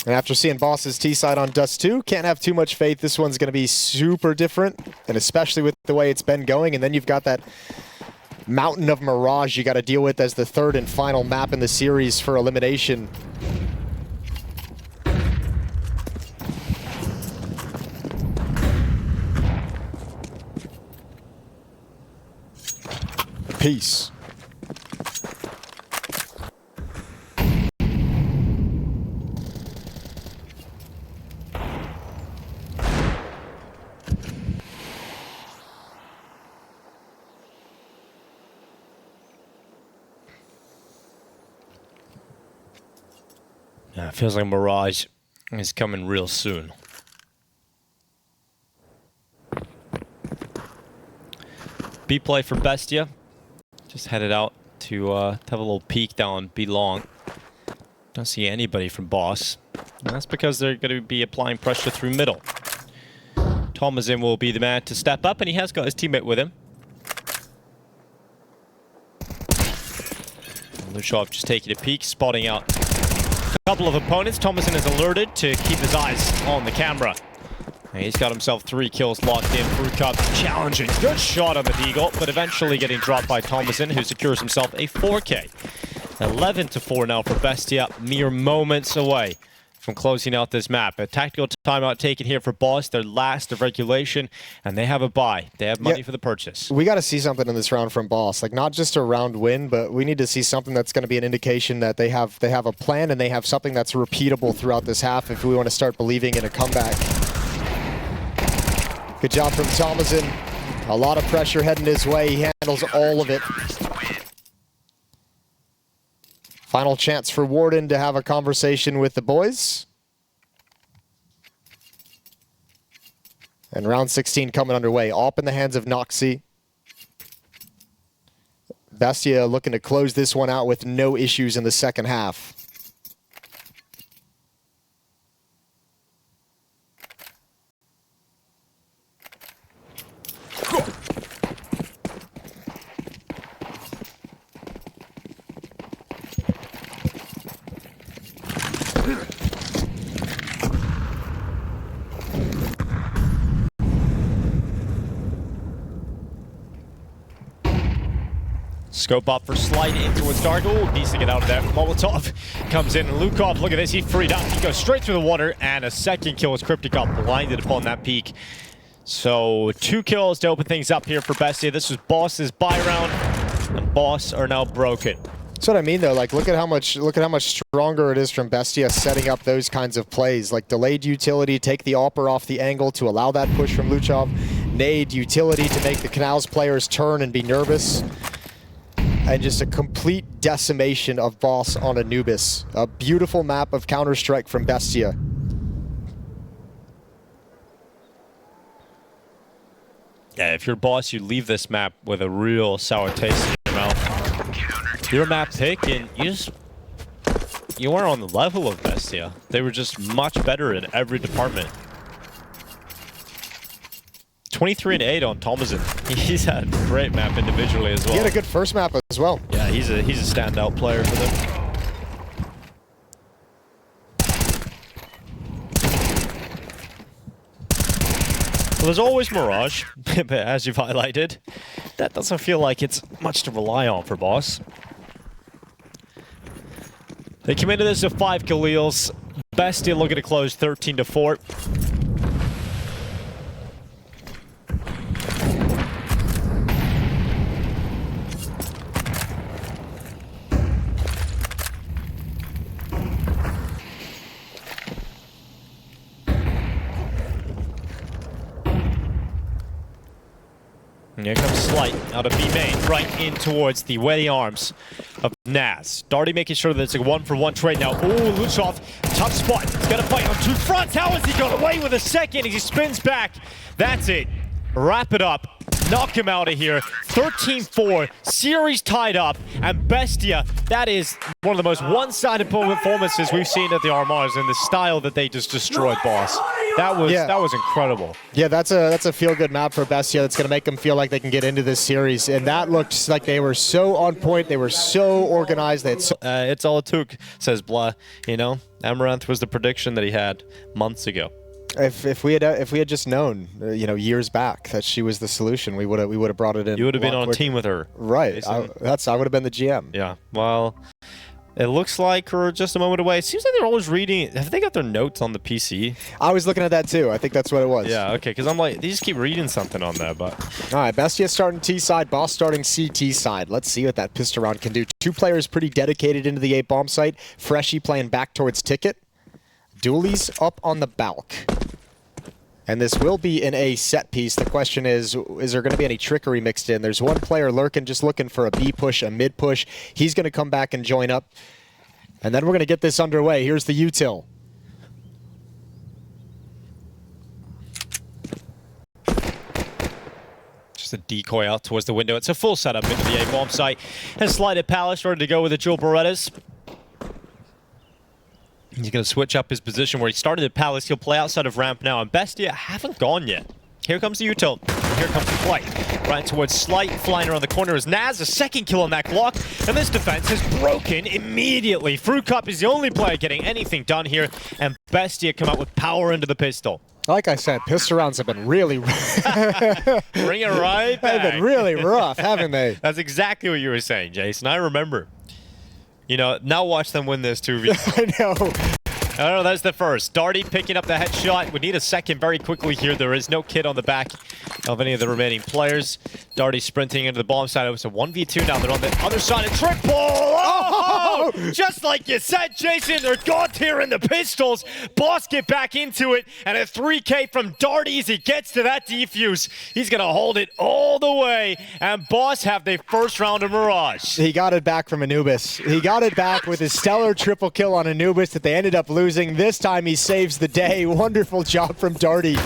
And after seeing Boss's T-side on Dust2, can't have too much faith. This one's going to be super different, and especially with the way it's been going. And then you've got that mountain of Mirage you got to deal with as the third and final map in the series for elimination. Peace. Yeah, it feels like Mirage is coming real soon. B play for BESTIA. Just headed out to have a little peek down B long. Don't see anybody from Boss. And that's because they're going to be applying pressure through middle. Thomasin will be the man to step up, and he has got his teammate with him. Lushov just taking a peek, spotting out a couple of opponents. Thomasin is alerted to keep his eyes on the camera. And he's got himself 3 kills locked in. FURIA challenging. Good shot on the Deagle, but eventually getting dropped by Thomasin, who secures himself a 4K. 11-4 now for BESTIA, mere moments away from closing out this map. A tactical timeout taken here for Boss, their last of regulation, and they have a buy. They have money for the purchase. We got to see something in this round from Boss, like not just a round win, but we need to see something that's going to be an indication that they have a plan and they have something that's repeatable throughout this half if we want to start believing in a comeback. Good job from Thomasin. A lot of pressure heading his way. He handles all of it. Final chance for Warden to have a conversation with the boys. And round 16 coming underway. All up in the hands of Noxy. BESTIA looking to close this one out with no issues in the second half. Scope up for slide in towards Dark. Ooh, needs to get out of there. Molotov comes in, and Lukov, look at this, he's freed up. He goes straight through the water, and a second kill as Cryptic got blinded upon that peak. So 2 kills to open things up here for BESTIA. This was Boss's buy round, and Boss are now broken. That's what I mean, though. Like, look at how much stronger it is from BESTIA setting up those kinds of plays. Like delayed utility, take the AWPer off the angle to allow that push from Luchov. Nade utility to make the Canals players turn and be nervous. And just a complete decimation of Boss on Anubis. A beautiful map of Counter-Strike from BESTIA. Yeah, if you're Boss, you leave this map with a real sour taste in your mouth. You're a map pick, and you weren't on the level of BESTIA. They were just much better in every department. 23-8 on Thomasin. He's had a great map individually as well. He had a good first map as well. Yeah, he's a standout player for them. Well, there's always Mirage, but as you've highlighted, that doesn't feel like it's much to rely on for Boss. They come into this with 5 kill leads. BESTIA looking to close 13-4. And here comes Slight out of B main, right in towards the wetty arms of Naz. Darty making sure that it's a 1-for-1 trade now. Ooh, Luchov, tough spot. He's got to fight on 2 fronts. How has he got away with a second? He spins back. That's it. Wrap it up. Knock him out of here. 13-4. Series tied up. And BESTIA, that is one of the most one-sided performances we've seen at the RMRs in the style that they just destroyed Boss. That was incredible. Yeah, that's a feel-good map for Bestia. That's going to make them feel like they can get into this series. And that looks like they were so on point. They were so organized. They had so It's all it took, says Blah. You know, Amaranth was the prediction that he had months ago. If we had just known, you know, years back that she was the solution, we would have brought it in. You would have been on a team with her. Right. I would have been the GM. Yeah. Well, it looks like we're just a moment away. It seems like they're always reading. Have they got their notes on the PC? I was looking at that too. I think that's what it was. Yeah. Okay. Because I'm like, they just keep reading something on there. But all right, Bestia starting T side, Boss starting CT side. Let's see what that pistol round can do. Two players pretty dedicated into the A bomb site. Freshie playing back towards Ticket. Dooley's up on the balk. And this will be in a set piece. The question is there going to be any trickery mixed in? There's one player lurking, just looking for a B push, a mid push. He's going to come back and join up. And then we're going to get this underway. Here's the util. just a decoy out towards the window. It's a full setup into the A-bomb site. And slided Palace, ready to go with the dual Berettas. He's going to switch up his position where he started at Palace. He'll play outside of ramp now. And Bestia haven't gone yet. Here comes the util. Here comes the flight. Right towards Slight. Flying around the corner is Naz. A second kill on that Glock. And this defense is broken immediately. Fruit Cup is the only player getting anything done here. And Bestia come out with power into the pistol. Like I said, pistol rounds have been really Bring it right back. They've been really rough, haven't they? That's exactly what you were saying, Jason. I remember. You know, now watch them win this 2v. I know. Oh, that's the first. Darty picking up the headshot. We need a second very quickly here. There is no kid on the back of any of the remaining players. Darty sprinting into the bomb side. It was a 1v2 now. They're on the other side. A triple! Oh! Just like you said, Jason, they're god tier in the pistols. Boss get back into it. And a 3K from Darty as he gets to that defuse. He's going to hold it all the way. And Boss have their first round of Mirage. He got it back from Anubis. He got it back with his stellar triple kill on Anubis that they ended up losing. This time he saves the day. Wonderful job from Darty.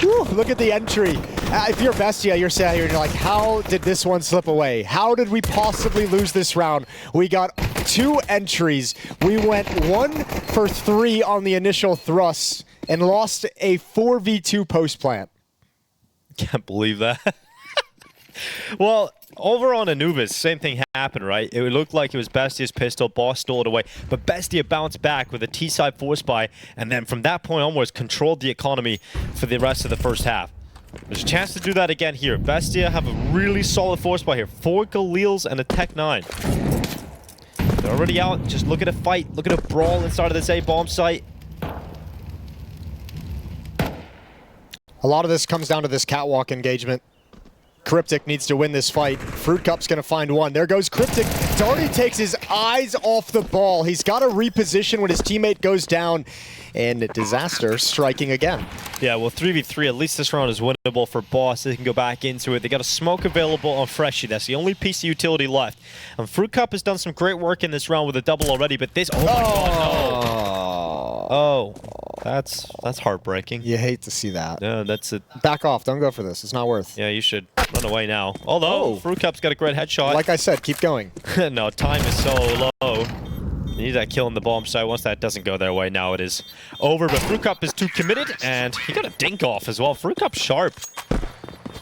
Whew, look at the entry. If you're Bestia, you're sitting here and you're like, how did this one slip away? How did we possibly lose this round? We got 2 entries. We went 1 for 3 on the initial thrust and lost a 4v2 post plant. Can't believe that. Well, over on Anubis, same thing happened, right? It looked like it was Bestia's pistol. Boss stole it away. But Bestia bounced back with a T-side force buy, and then from that point onwards, controlled the economy for the rest of the first half. There's a chance to do that again here. Bestia have a really solid force buy here. 4 Galils and a Tech 9. They're already out. Just look at a fight. Look at a brawl inside of this A-bomb site. A lot of this comes down to this catwalk engagement. Cryptic needs to win this fight. Fruit Cup's gonna find one. There goes Cryptic. Darty takes his eyes off the ball. He's got to reposition when his teammate goes down. And Disaster striking again. Yeah, well, 3v3, at least this round is winnable for Boss. They can go back into it. They got a smoke available on Freshie. That's the only piece of utility left. And Fruit Cup has done some great work in this round with a double already, but this... Oh, my God, no. Oh, that's heartbreaking. You hate to see that. Yeah, that's it. Back off. Don't go for this. It's not worth. Yeah, you should run away now. Although, Fruit Cup's got a great headshot. Like I said, keep going. No, time is so low. You need that kill in the bomb site. Once that doesn't go their way, now it is over. But Fruit Cup is too committed, and he got a dink off as well. Fruit Cup sharp.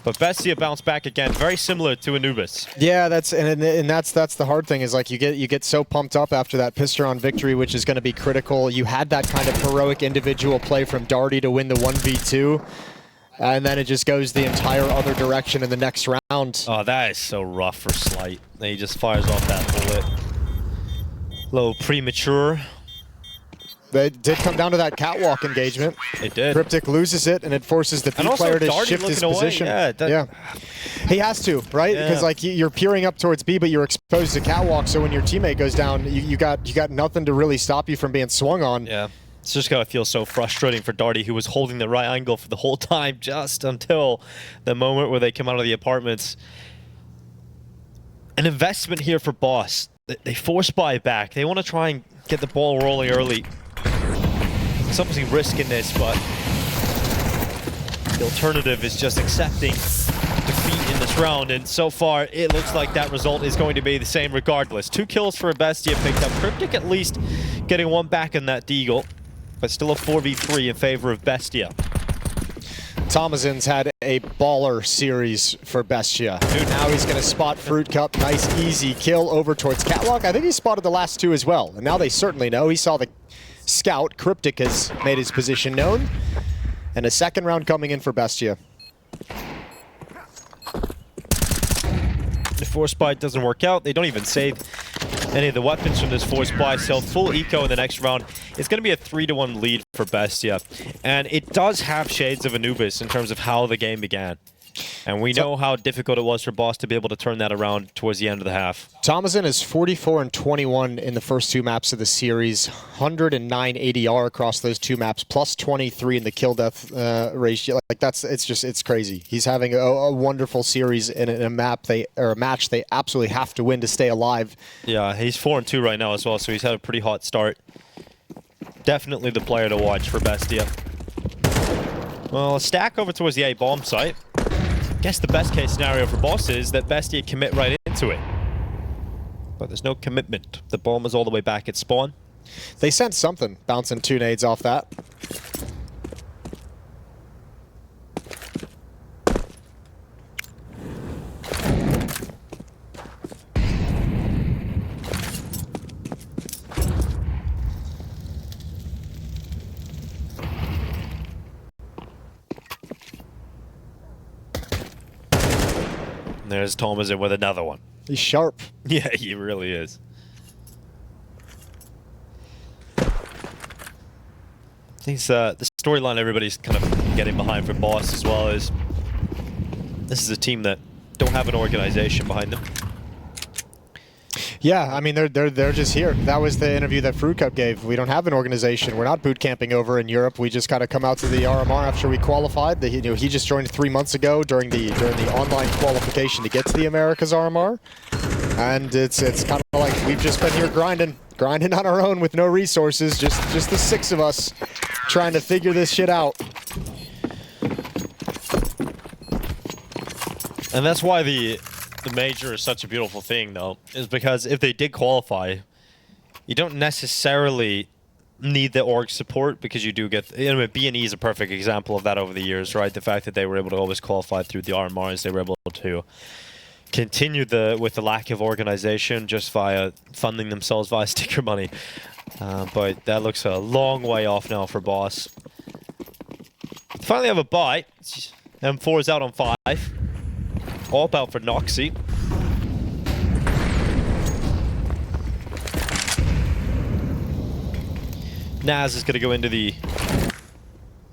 But Bestia bounced back again, very similar to Anubis. Yeah, that's the hard thing is like you get so pumped up after that Pisteron victory, which is going to be critical. You had that kind of heroic individual play from Darty to win the 1v2. And then it just goes the entire other direction in the next round. Oh, that is so rough for Slight. He just fires off that bullet. A little premature. They did come down to that catwalk engagement. It did. Cryptic loses it, and it forces the B player to Darty shift his away. position. Yeah, He has to, right? Yeah. Because like you're peering up towards B, but you're exposed to catwalk. So when your teammate goes down, you got nothing to really stop you from being swung on. Yeah. It's just gotta feel so frustrating for Darty, who was holding the right angle for the whole time, just until the moment where they come out of the apartments. An investment here for Boss. They force buy back. They want to try and get the ball rolling early. It's obviously risking this, but the alternative is just accepting defeat in this round. And so far, it looks like that result is going to be the same regardless. 2 kills for Bestia picked up. Cryptic at least getting 1 back in that Deagle. but still a 4v3 in favor of BESTIA. Thomasin's had a baller series for BESTIA. Now he's going to spot Fruit Cup. Nice, easy kill over towards Catwalk. I think he spotted the last two as well. And now they certainly know. He saw the scout. Cryptic has made his position known. And a second round coming in for BESTIA. The force buy doesn't work out. They don't even save any of the weapons from this force buy, so full eco in the next round. It's going to be a 3-1 lead for BESTIA. And it does have shades of Anubis in terms of how the game began. And we know how difficult it was for Boss to be able to turn that around towards the end of the half. Thomasin is 44 and 21 in the first two maps of the series. 109 ADR across those two maps, plus 23 in the kill death ratio. Like it's crazy. He's having a wonderful series in a match they absolutely have to win to stay alive. Yeah, he's 4-2 right now as well, so he's had a pretty hot start. Definitely the player to watch for BESTIA. Well, a stack over towards the A bomb site. I guess the best case scenario for Boss is that BESTIA commit right into it. But there's no commitment. The bomb is all the way back at spawn. They sent something, bouncing 2 nades off that. There's Thomasin with another one. He's sharp. Yeah, he really is. I think the storyline everybody's kind of getting behind for Boss as well is this is a team that don't have an organization behind them. Yeah, I mean they're just here. That was the interview that Fruit Cup gave. We don't have an organization. We're not boot camping over in Europe. We just kind of come out to the RMR after we qualified. He just joined 3 months ago during the online qualification to get to the Americas RMR, and it's kind of like we've just been here grinding on our own with no resources. Just the 6 of us trying to figure this shit out. And that's why the major is such a beautiful thing, though, is because if they did qualify, you don't necessarily need the org support because you do get... You know, B&E is a perfect example of that over the years, right? The fact that they were able to always qualify through the RMRs, they were able to continue with the lack of organization just via funding themselves via sticker money. But that looks a long way off now for Boss. Finally have a buy. M4 is out on 5. All out for Noxy. Naz is going to go into the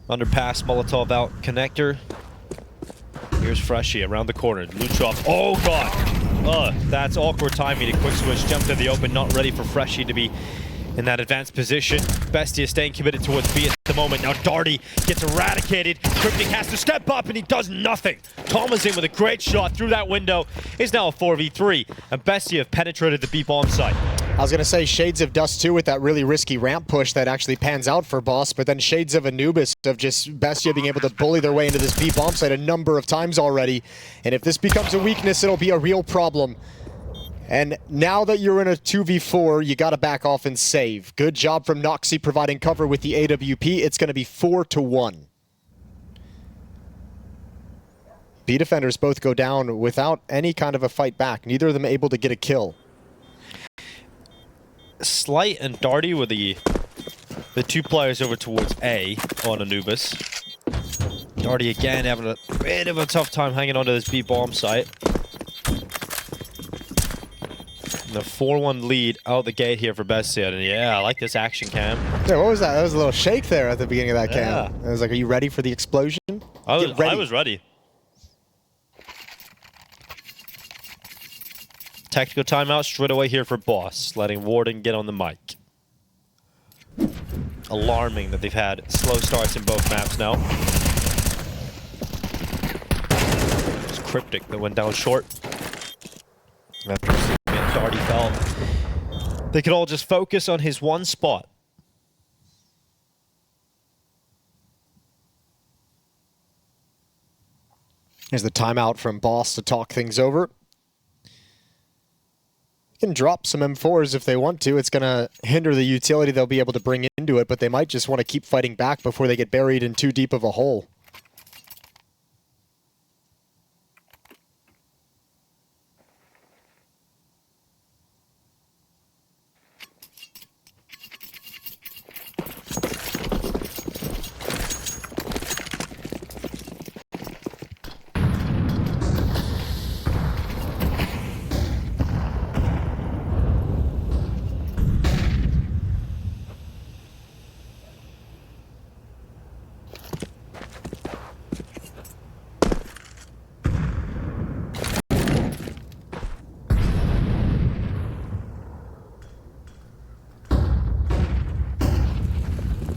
underpass Molotov out connector. Here's Freshie around the corner. Luchov. Oh, God. That's awkward timing. A quick switch. Jump to the open. Not ready for Freshie to be in that advanced position. BESTIA staying committed towards B at the moment. Now Darty gets eradicated. Cryptic has to step up and he does nothing. Thomasin with a great shot through that window is now a 4v3. And BESTIA have penetrated the B bomb site. I was going to say shades of Dust2 with that really risky ramp push that actually pans out for Boss, but then shades of Anubis of just BESTIA being able to bully their way into this B bomb site a number of times already. And if this becomes a weakness, it'll be a real problem. And now that you're in a 2v4, you got to back off and save. Good job from Noxy providing cover with the AWP. It's going to be 4-1. B defenders both go down without any kind of a fight back. Neither of them able to get a kill. Slight and Darty were the 2 players over towards A on Anubis. Darty again having a bit of a tough time hanging onto this B bomb site. The 4-1 lead out the gate here for BESTIA. And yeah, I like this action cam. Yeah, what was that? That was a little shake there at the beginning of that cam. It was like, are you ready for the explosion? I was ready. Tactical timeout straight away here for Boss, letting Warden get on the mic. Alarming that they've had slow starts in both maps now. It's Cryptic that went down short. After Darty fell. They could all just focus on his one spot. Here's the timeout from Boss to talk things over. Can drop some M4s if they want to. It's going to hinder the utility they'll be able to bring into it, but they might just want to keep fighting back before they get buried in too deep of a hole.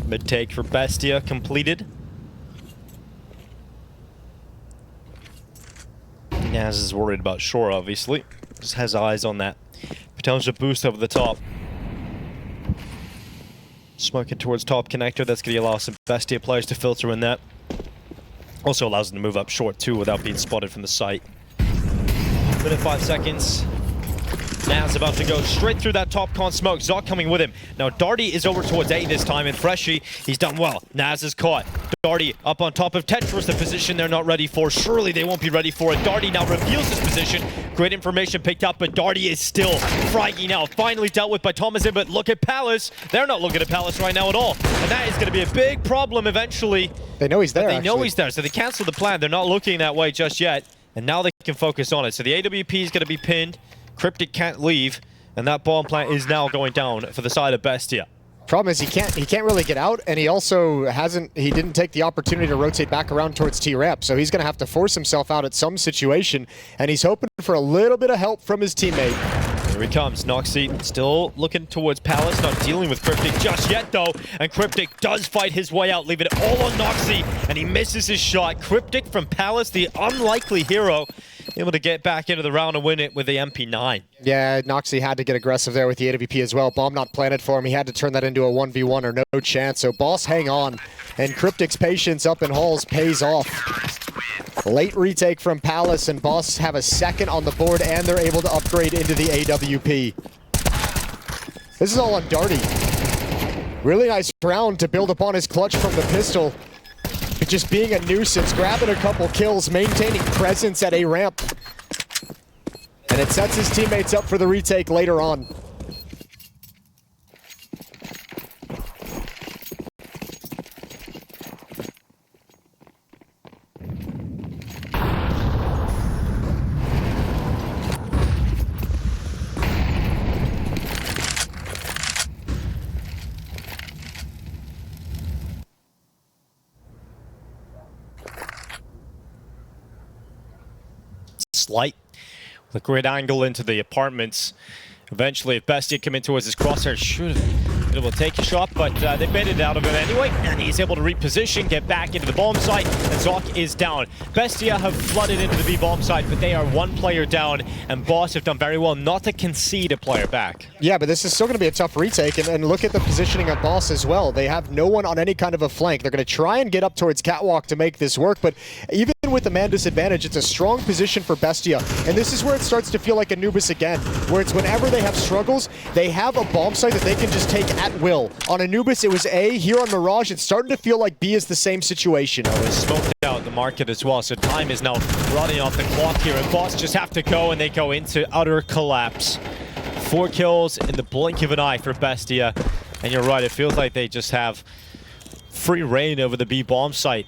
Mid-take for BESTIA completed. Naz is worried about shore, obviously. Just has eyes on that potential boost over the top. Smoking towards top connector. That's going to allow some BESTIA players to filter in that. Also allows them to move up short, too, without being spotted from the site. Minute 5 seconds. Naz about to go straight through that top con smoke. Zoc coming with him. Now Darty is over towards A this time, and Freshie, he's done well. Naz is caught. Darty up on top of Tetris, the position they're not ready for. Surely they won't be ready for it. Darty now reveals his position. Great information picked up, but Darty is still fragging out. Finally dealt with by Thomasin, but look at Palace. They're not looking at Palace right now at all. And that is going to be a big problem eventually. They know he's there, They know he's there, so they cancel the plan. They're not looking that way just yet. And now they can focus on it. So the AWP is going to be pinned. Cryptic can't leave, and that bomb plant is now going down for the side of BESTIA. Problem is he can't really get out, and he also didn't take the opportunity to rotate back around towards T-Rep, so he's going to have to force himself out at some situation, and he's hoping for a little bit of help from his teammate. Here he comes. Noxy still looking towards Palace, not dealing with Cryptic just yet though, and Cryptic does fight his way out, leaving it all on Noxy, and he misses his shot. Cryptic from Palace, the unlikely hero, able to get back into the round and win it with the MP9. Yeah, Noxy had to get aggressive there with the AWP as well. Bomb not planted for him. He had to turn that into a 1v1 or no chance. So Boss hang on. And Cryptic's patience up in halls pays off. Late retake from Palace, and Boss have a second on the board, and they're able to upgrade into the AWP. This is all on Darty. Really nice round to build upon his clutch from the pistol. Just being a nuisance, grabbing a couple kills, maintaining presence at A ramp. And it sets his teammates up for the retake later on. Slight with a great angle into the apartments. Eventually, if BESTIA come in towards his crosshair, should have been able to take a shot, but they baited it out of him anyway, and he's able to reposition, get back into the bomb site, and Zoc is down. BESTIA have flooded into the B bomb site, but they are one player down, and Boss have done very well not to concede a player back. Yeah, but this is still going to be a tough retake, and look at the positioning of Boss as well. They have no one on any kind of a flank. They're going to try and get up towards Catwalk to make this work, but even with the man disadvantage, it's a strong position for BESTIA, and this is where it starts to feel like Anubis again, where it's whenever they have struggles, they have a bomb site that they can just take at will. On Anubis, it was A. Here on Mirage, it's starting to feel like B is the same situation. Oh, it's smoked out the market as well, so time is now running off the clock here, and Boss just have to go, and they go into utter collapse. 4 kills in the blink of an eye for BESTIA, and you're right, it feels like they just have free reign over the B bomb site.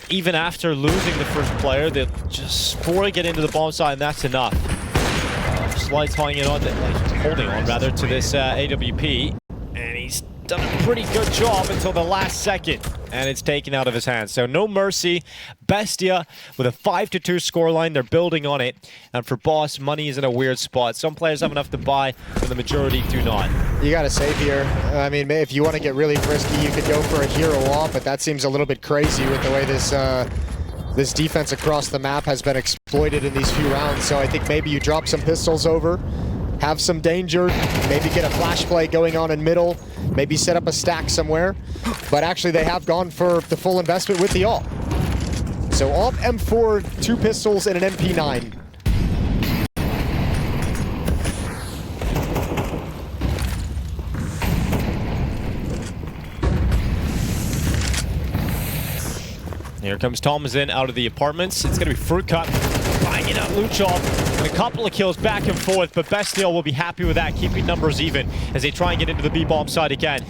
Even after losing the first player, they just 4 get into the bomb site, and that's enough. Slight's holding on rather to this AWP, and he's done a pretty good job until the last second, and it's taken out of his hands. So no mercy. BESTIA with a 5-2 scoreline. They're building on it, and for Boss, money is in a weird spot. Some players have enough to buy, but the majority do not. You got to save here. I mean, if you want to get really frisky, you could go for a hero off, but that seems a little bit crazy with the way this defense across the map has been exploited in these few rounds. So I think maybe you drop some pistols over, have some danger, maybe get a flash play going on in middle, maybe set up a stack somewhere. But actually they have gone for the full investment with the AWP. So AWP, M4, 2 pistols, and an MP9. Here comes Thomas in out of the apartments. It's going to be Fruit Cup banging out Luchov. And a couple of kills back and forth, but BESTIA will be happy with that, keeping numbers even as they try and get into the B-bomb side again.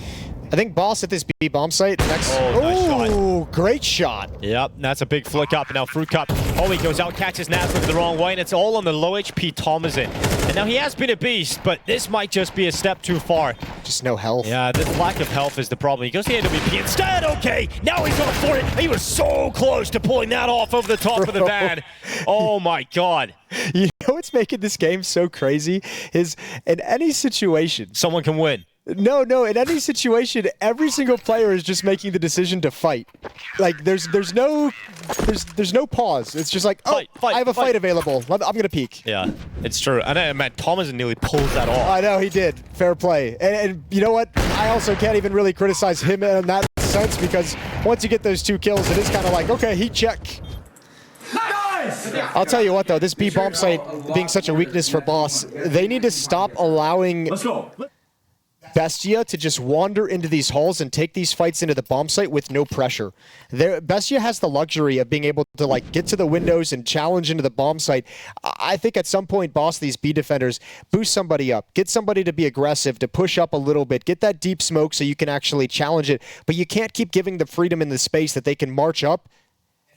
I think Boss at this B bomb site next. Oh, nice shot. Great shot. Yep, that's a big flick up. And now Fruit Cup. Oh, he goes out, catches Naz the wrong way, and it's all on the low HP Thomasin. And now he has been a beast, but this might just be a step too far. Just no health. Yeah, the lack of health is the problem. He goes to the AWP instead. Okay, now he's going for it. He was so close to pulling that off over the top of the van. Oh my God. You know what's making this game so crazy is in any situation, Someone can win. No, in any situation, every single player is just making the decision to fight. Like there's no pause. It's just like, oh, I have a fight available. I'm gonna peek. Yeah, it's true. And man, Thomas nearly pulls that off. I know he did. Fair play. And you know what? I also can't even really criticize him in that sense because once you get those 2 kills, it is kind of like, okay, heat check. Nice! I'll tell you what though, this B bomb site being such a weakness for Boss, they need to stop allowing Let's go. BESTIA to just wander into these halls and take these fights into the bomb site with no pressure. BESTIA has the luxury of being able to like get to the windows and challenge into the bomb site. I think at some point, Boss, these B defenders, boost somebody up, get somebody to be aggressive, to push up a little bit, get that deep smoke so you can actually challenge it. But you can't keep giving the freedom in the space that they can march up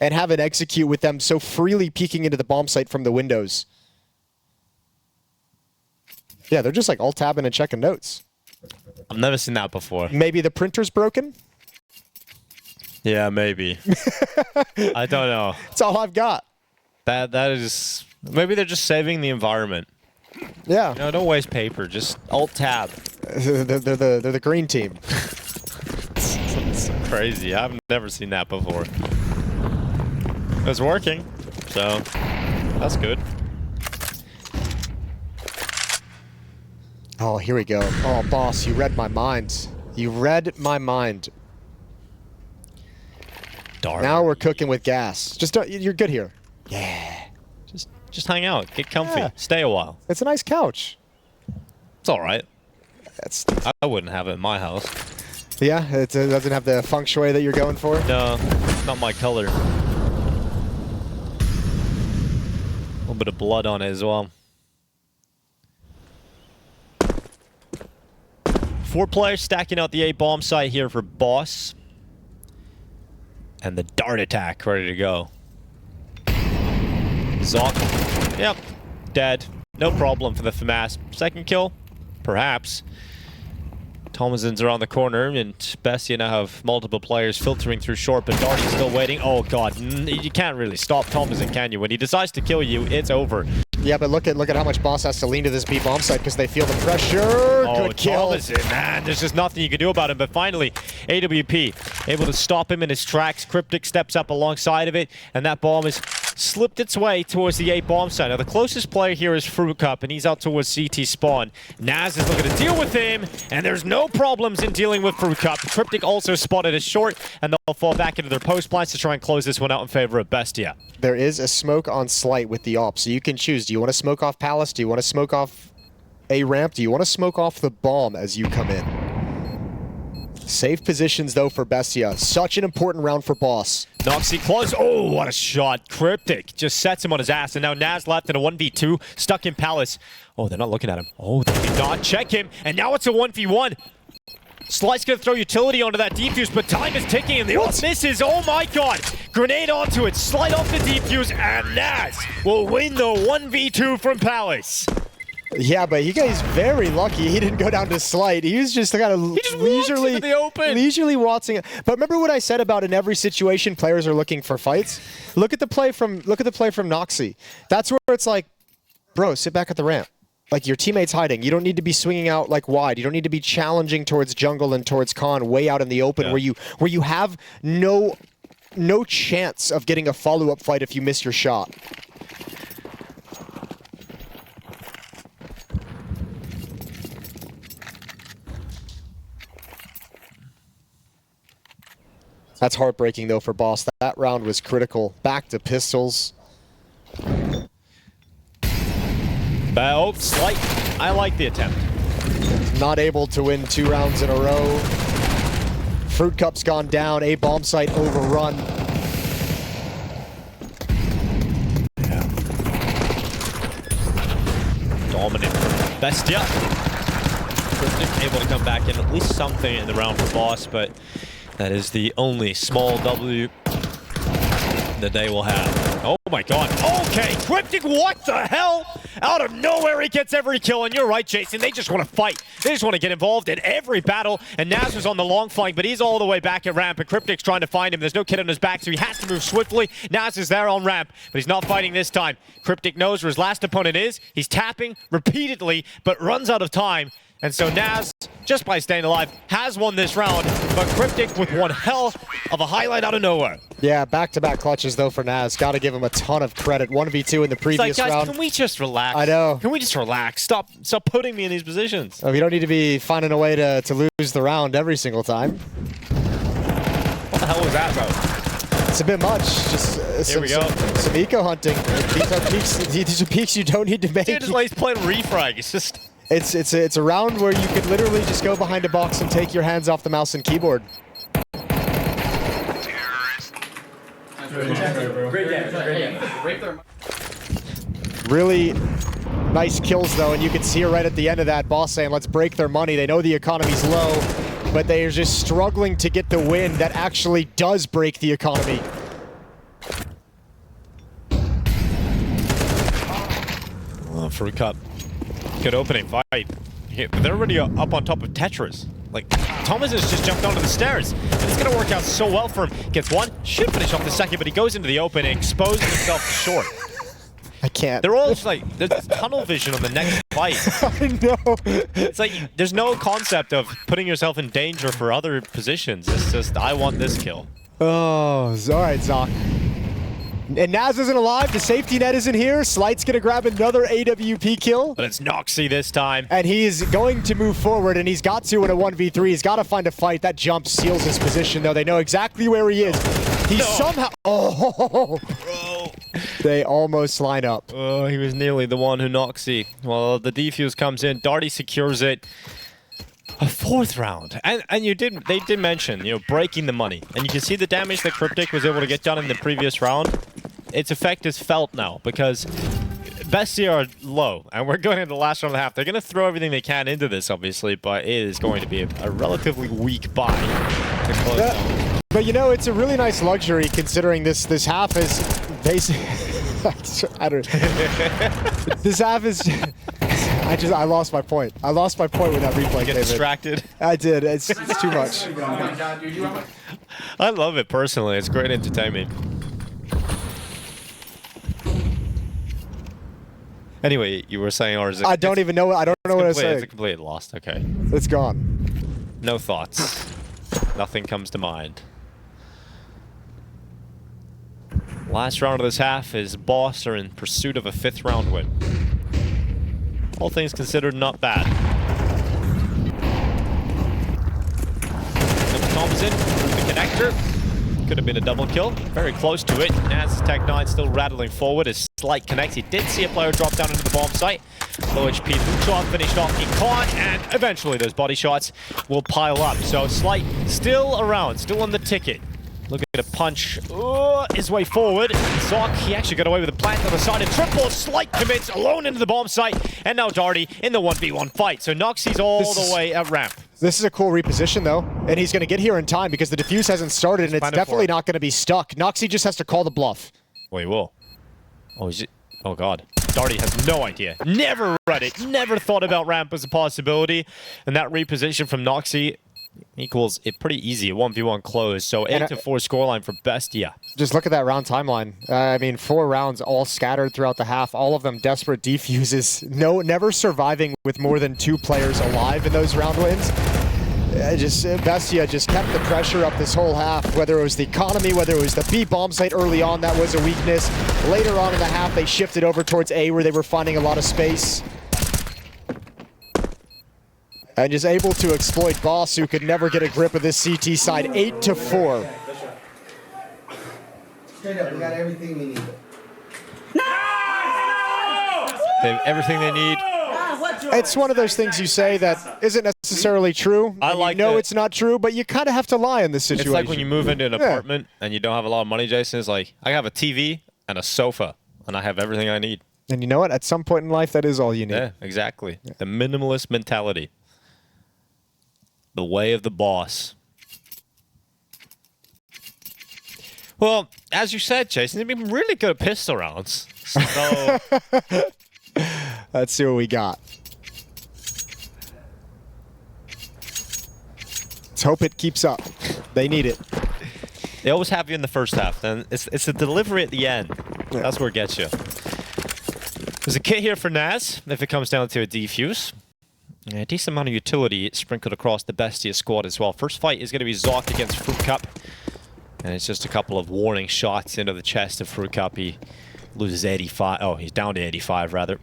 and have it execute with them so freely peeking into the bomb site from the windows. Yeah, they're just like alt-tabbing and checking notes. I've never seen that before. Maybe the printer's broken? Yeah, maybe. I don't know. That's all I've got. That is... Maybe they're just saving the environment. Yeah. No, don't waste paper. Just alt-tab. They're the green team. It's crazy. I've never seen that before. It's working, so that's good. Oh, here we go. Oh, Boss, you read my mind. You read my mind. Darn. Now we're cooking with gas. Just don't, you're good here. Yeah. Just hang out, get comfy, Yeah. stay a while. It's a nice couch. It's all right. That's I wouldn't have it in my house. yeah. It doesn't have the feng shui that you're going for. No, it's not my color. A little bit of blood on it as well. 4 players stacking out the A bomb site here for Boss. And the dart attack ready to go. Zonk. Yep. Dead. No problem for the FAMAS. Second kill? Perhaps. Thomasin's around the corner, and BESTIA now have multiple players filtering through short, but Darty's still waiting. Oh god, you can't really stop Thomasin, can you? When he decides to kill you, it's over. Yeah, but look at how much Boss has to lean to this B bomb site because they feel the pressure. Oh, Good kill. Thomasin, man, there's just nothing you can do about him. But finally, AWP able to stop him in his tracks. Cryptic steps up alongside of it, and that bomb is slipped its way towards the A bomb site. Now the closest player here is Fruit Cup, and he's out towards CT spawn. Naz is looking to deal with him, and there's no problems in dealing with Fruit Cup. Cryptic also spotted as short, and they'll fall back into their post plans to try and close this one out in favor of BESTIA. There is a smoke on Slight with the op, so you can choose. Do you want to smoke off Palace? Do you want to smoke off A ramp? Do you want to smoke off the bomb as you come in? Safe positions, though, for BESTIA. Such an important round for Boss. Noxy close. Oh, what a shot. Cryptic just sets him on his ass. And now Naz left in a 1v2. Stuck in Palace. Oh, they're not looking at him. Oh, they did not check him. And now it's a 1v1. Slight's going to throw utility onto that defuse, but time is ticking and the ult misses. Oh my god. Grenade onto it. Slide off the defuse. And Naz will win the 1v2 from Palace. Yeah, but you guys very lucky he didn't go down to Slight. He was just kind of leisurely, into the open. leisurely waltzing. But remember what I said about in every situation players are looking for fights? Look at the play from Noxy. That's where it's like, bro, sit back at the ramp. Like your teammate's hiding. You don't need to be swinging out like wide. You don't need to be challenging towards jungle and towards con way out in the open where you have no chance of getting a follow-up fight if you miss your shot. That's heartbreaking, though, for Boss. That round was critical. Back to pistols. Oh, Slight. I like the attempt. Not able to win 2 rounds in a row. Fruit Cup's gone down. A bomb site overrun. dominant from BESTIA. Cryptic able to come back in at least something in the round for Boss, but that is the only small W that they will have. Oh my god. Okay, Cryptic, what the hell? Out of nowhere, he gets every kill, and you're right, Jason. They just want to fight. They just want to get involved in every battle, and Naz was on the long flank, but he's all the way back at ramp, and Cryptic's trying to find him. There's no kid on his back, so he has to move swiftly. Naz is there on ramp, but he's not fighting this time. Cryptic knows where his last opponent is. He's tapping repeatedly, but runs out of time. And so Naz, just by staying alive, has won this round, but Cryptic with one hell of a highlight out of nowhere. Yeah, back-to-back clutches, though, for Naz. Got to give him a ton of credit. 1v2 in the previous it's like, guys, round. Can we just relax? I know. Can we just relax? Stop putting me in these positions. Oh, you don't need to be finding a way to lose the round every single time. What the hell was that about? It's a bit much. Just some eco hunting. These are peaks you don't need to make. Dude, just like he's playing refrag. It's just... It's a round where you could literally just go behind a box and take your hands off the mouse and keyboard. Really nice kills though, and you can see her right at the end of that. Boss saying, let's break their money. They know the economy's low, but they are just struggling to get the win that actually does break the economy. FURIA Cup. Good opening fight. They're already up on top of Tetris. Like, Thomas has just jumped onto the stairs. And it's going to work out so well for him. Gets one, should finish off the second, but he goes into the open and exposes himself to short. I can't. They're all just like, there's tunnel vision on the next fight. I know. It's like, there's no concept of putting yourself in danger for other positions. It's just, I want this kill. Oh, all right, Zoc. And Naz isn't alive, the safety net isn't here. Slight's gonna grab another AWP kill. But it's Noxy this time. And he's going to move forward, and he's got to in a 1v3. He's got to find a fight. That jump seals his position, though. They know exactly where he is. He's somehow... Oh! Bro. They almost line up. Oh, he was nearly the one who Noxy. Well, the defuse comes in. Darty secures it. A fourth round. And they did mention, breaking the money. And you can see the damage that Cryptic was able to get done in the previous round. Its effect is felt now because BESTIA are low, and we're going into the last round of the half. They're going to throw everything they can into this, obviously, but it is going to be a relatively weak buy to close down. But it's a really nice luxury considering this half is basically... I don't... This half is... I lost my point. I lost my point with that replay. Get distracted. I did. It's too much. I love it personally. It's great entertainment. Anyway, you were saying ours. I don't even know. I don't know what I was saying. It's completely lost. Okay. It's gone. No thoughts. Nothing comes to mind. Last round of this half is Boss are in pursuit of a 5th round win. All things considered, not bad. Tom's in the connector. Could have been a double kill. Very close to it. Naz's Tech9 still rattling forward as Slight connects. He did see a player drop down into the bomb site. Low HP Buchholz finished off. He can't, and eventually those body shots will pile up. So Slight still around, still on the ticket. Looking at a punch his way forward. Zoc, he actually got away with a plant on the side of triple. Slight commits alone into the bomb site. And now Darty in the 1v1 fight. So Noxy's all the way at ramp. This is a cool reposition, though. And he's going to get here in time because the defuse hasn't started, and it's definitely not going to be stuck. Noxy just has to call the bluff. Well, he will. Oh, is it? Oh, God. Darty has no idea. Never read it. Never thought about ramp as a possibility. And that reposition from Noxy equals it pretty easy, a 1v1 close. So 8-4 scoreline for BESTIA. Just look at that round timeline. I mean, 4 rounds all scattered throughout the half. All of them desperate defuses. Never surviving with more than 2 players alive in those round wins. BESTIA just kept the pressure up this whole half, whether it was the economy, whether it was the B bomb site early on, that was a weakness. Later on in the half, they shifted over towards A, where they were finding a lot of space. And just able to exploit Boss, who could never get a grip of this CT side. 8-4. Straight up, we got everything we need. They have everything they need. It's one of those things you say that isn't necessarily true. I like it's not true, but you kind of have to lie in this situation. It's like when you move into an apartment and you don't have a lot of money, Jason. It's like, I have a TV and a sofa, and I have everything I need. And you know what? At some point in life, that is all you need. Yeah, exactly. Yeah. The minimalist mentality. The way of the boss. Well, as you said, Jason, they've been really good at pistol rounds. So let's see what we got. Let's hope it keeps up. They need it. They always have you in the first half. Then it's the delivery at the end. Yeah. That's where it gets you. There's a kit here for Naz if it comes down to a defuse. A decent amount of utility sprinkled across the BESTIA squad as well. First fight is going to be Zoc against Fruit Cup. And it's just a couple of warning shots into the chest of Fruit Cup. He loses 85. Oh, he's down to 85 rather.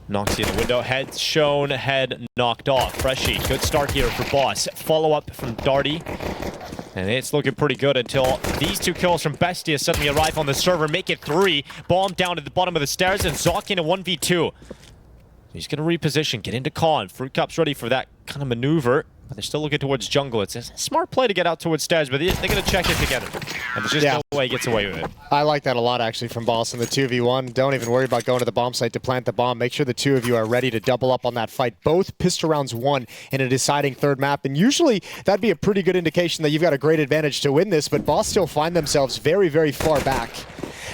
Knocks you in the window. Head shown, head knocked off. Freshie, good start here for Boss. Follow up from Darty. And it's looking pretty good until these two kills from BESTIA suddenly arrive on the server, make it 3. Bomb down to the bottom of the stairs, and Zoc in a 1v2. He's going to reposition, get into Con. Fruit Cup's ready for that kind of maneuver. But they're still looking towards jungle. It's a smart play to get out towards stairs, but they're going to check it together. And there's just no way he gets away with it. I like that a lot, actually, from Boss in the 2v1. Don't even worry about going to the bomb site to plant the bomb. Make sure the two of you are ready to double up on that fight. Both pistol rounds won in a deciding third map. And usually, that'd be a pretty good indication that you've got a great advantage to win this, but Boss still find themselves very, very far back.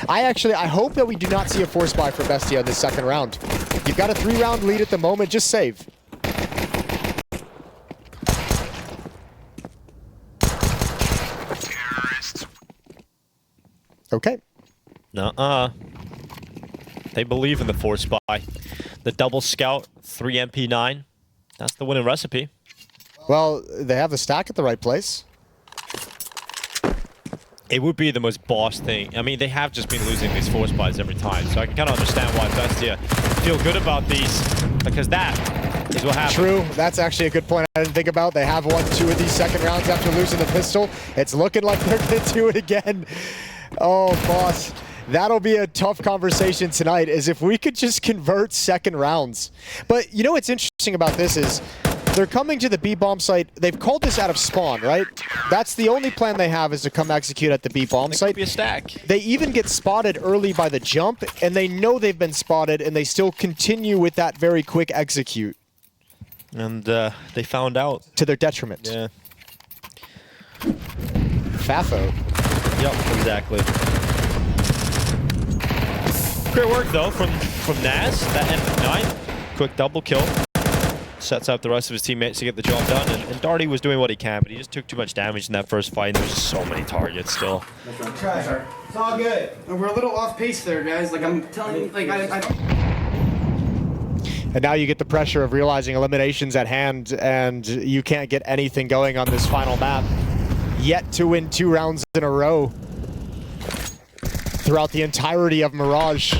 I hope that we do not see a force buy for BESTIA in this second round. You've got a 3-round lead at the moment. Just save. Okay. Nuh-uh. They believe in the force buy. The double scout, 3 MP9. That's the winning recipe. Well, they have the stack at the right place. It would be the most boss thing. I mean, they have just been losing these force buys every time, so I can kind of understand why BESTIA feel good about these, because that is what happens. True. That's actually a good point I didn't think about. They have won 2 of these second rounds after losing the pistol. It's looking like they're going to do it again. Oh, Boss. That'll be a tough conversation tonight, is if we could just convert second rounds. But you know what's interesting about this is they're coming to the B bomb site. They've called this out of spawn, right? That's the only plan they have, is to come execute at the B bomb site. Could be a stack. They even get spotted early by the jump, and they know they've been spotted, and they still continue with that very quick execute. And they found out. To their detriment. Yeah. Fafo. Yep, exactly. Great work though from Naz. That MP9. Quick double kill. Sets up the rest of his teammates to get the job done. And Darty was doing what he can, but he just took too much damage in that first fight. And there was just so many targets still. Try. It's all good. We're a little off pace there, guys. Like I'm telling you, like I And now you get the pressure of realizing eliminations at hand, and you can't get anything going on this final map. Yet to win 2 rounds in a row throughout the entirety of Mirage.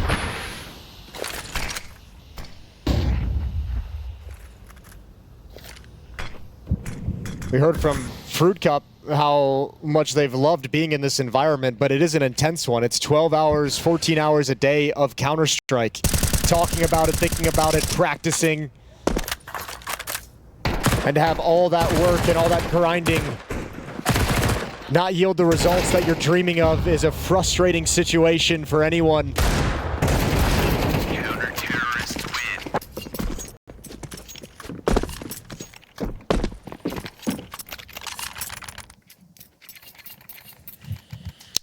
We heard from Fruit Cup how much they've loved being in this environment, but it is an intense one. It's 12 hours, 14 hours a day of Counter-Strike. Talking about it, thinking about it, practicing. And to have all that work and all that grinding not yield the results that you're dreaming of is a frustrating situation for anyone. Counter-terrorists win.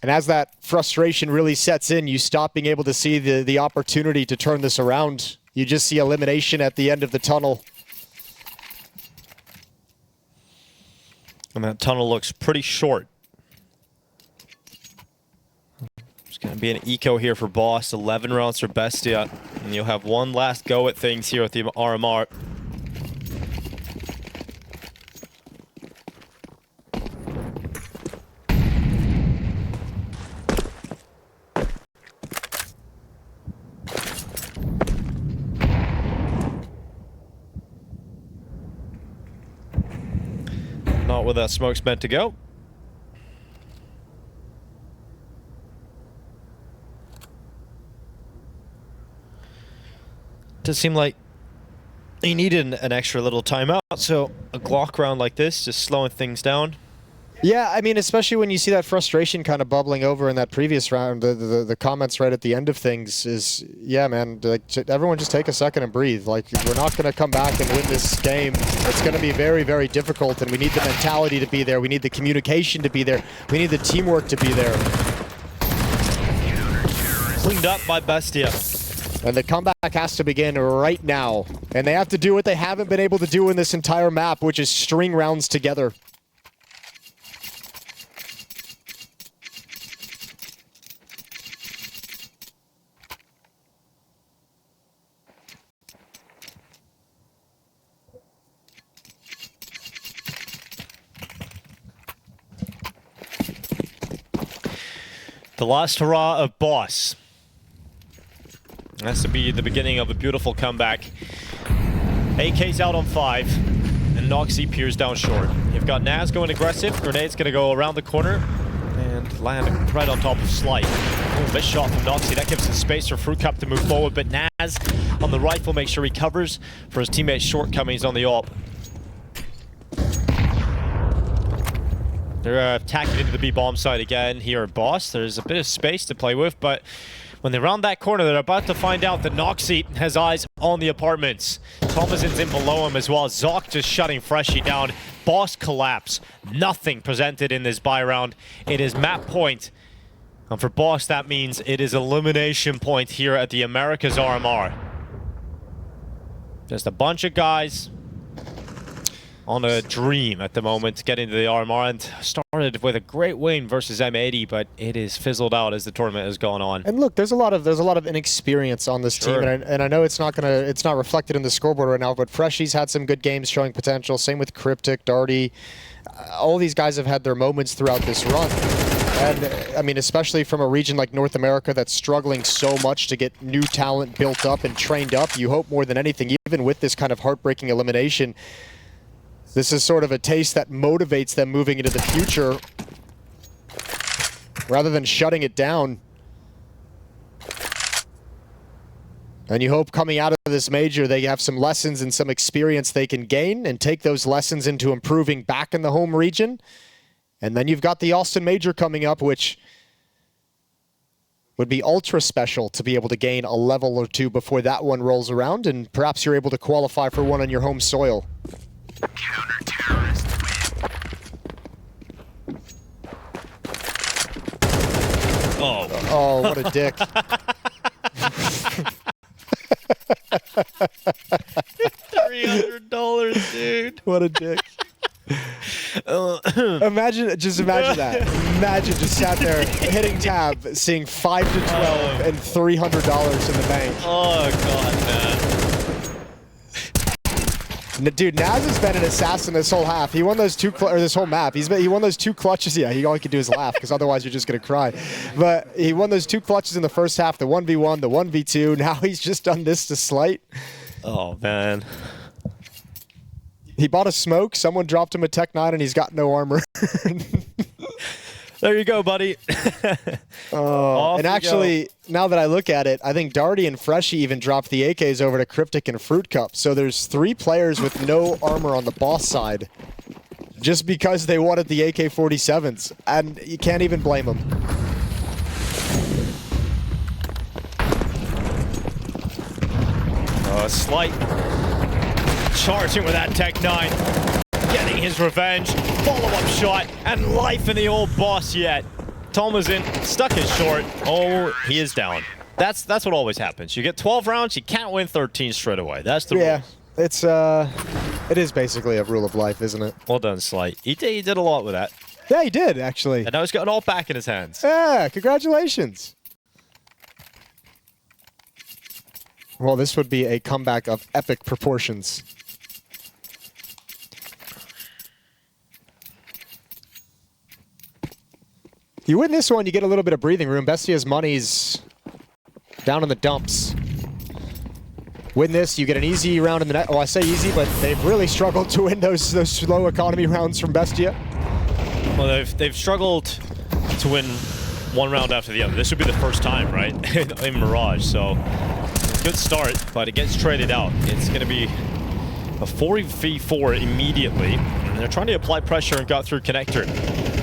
And as that frustration really sets in, you stop being able to see the opportunity to turn this around. You just see elimination at the end of the tunnel. And that tunnel looks pretty short. There's going to be an eco here for Boss. 11 rounds for BESTIA. And you'll have one last go at things here with the RMR. Not where that smoke's meant to go. Does seem like he needed an extra little timeout, so a Glock round like this, just slowing things down. Yeah, I mean, especially when you see that frustration kind of bubbling over in that previous round, the comments right at the end of things is, yeah, man, like, everyone just take a second and breathe. Like, we're not going to come back and win this game. It's going to be very, very difficult, and we need the mentality to be there. We need the communication to be there. We need the teamwork to be there. Cleaned up by BESTIA. And the comeback has to begin right now. And they have to do what they haven't been able to do in this entire map, which is string rounds together. The last hurrah of Boss. Has to be the beginning of a beautiful comeback. AK's out on 5, and Noxy peers down short. You've got Naz going aggressive. Grenade's going to go around the corner and land right on top of Slight. Oh, missed shot from Noxy. That gives him space for Fruit Cup to move forward, but Naz on the rifle makes sure he covers for his teammate's shortcomings on the AWP. They're attacking into the B-bomb side again here at Boss. There's a bit of space to play with, but when they round that corner, they're about to find out that Noxy has eyes on the apartments. Thomasin's in below him as well. Zoc just shutting Freshie down. Boss collapse. Nothing presented in this buy round. It is map point. And for Boss, that means it is elimination point here at the Americas RMR. Just a bunch of guys on a dream at the moment to get into the RMR, and started with a great win versus M80, but it is fizzled out as the tournament has gone on. And look, there's a lot of inexperience on this team, and I know it's not reflected in the scoreboard right now, but Freshie's had some good games showing potential. Same with Cryptic, Darty. All these guys have had their moments throughout this run. And I mean, especially from a region like North America that's struggling so much to get new talent built up and trained up, you hope more than anything, even with this kind of heartbreaking elimination, this is sort of a taste that motivates them moving into the future rather than shutting it down. And you hope coming out of this major, they have some lessons and some experience they can gain and take those lessons into improving back in the home region. And then you've got the Austin Major coming up, which would be ultra special to be able to gain a level or two before that one rolls around, and perhaps you're able to qualify for one on your home soil. Counter-terrorist win. Oh, what a dick. $300, dude. What a dick. Imagine that. Imagine just sat there hitting tab, seeing 5 to 12 and $300 in the bank. Oh, God, man. Dude, Naz has been an assassin this whole half. He won those this whole map. He won those 2 clutches. Yeah, all he could do is laugh, because otherwise you're just gonna cry. But he won those 2 clutches in the first half, the 1v1, the 1v2. Now he's just done this to Slight. Oh, man. He bought a smoke, someone dropped him a Tech 9, and he's got no armor. There you go, buddy. And actually, now that I look at it, I think Darty and Freshie even dropped the AKs over to Cryptic and Fruit Cup. So there's 3 players with no armor on the Boss side, just because they wanted the AK-47s, and you can't even blame them. Slight charging with that Tech 9. Getting his revenge, follow-up shot, and life in the old Boss yet. Thomasin stuck his short. Oh, he is down. That's what always happens. You get 12 rounds, you can't win 13 straight away. That's the rule. It is basically a rule of life, isn't it? Well done, Slight. He did a lot with that. Yeah, he did, actually. And now he's got it all back in his hands. Yeah, congratulations. Well, this would be a comeback of epic proportions. You win this one, you get a little bit of breathing room. Bestia's money's down in the dumps. Win this, you get an easy round in the net. Oh, I say easy, but they've really struggled to win those slow economy rounds from Bestia. Well, they've struggled to win one round after the other. This would be the first time, right, in Mirage. So good start, but it gets traded out. It's going to be a 4v4 immediately. And they're trying to apply pressure and got through connector.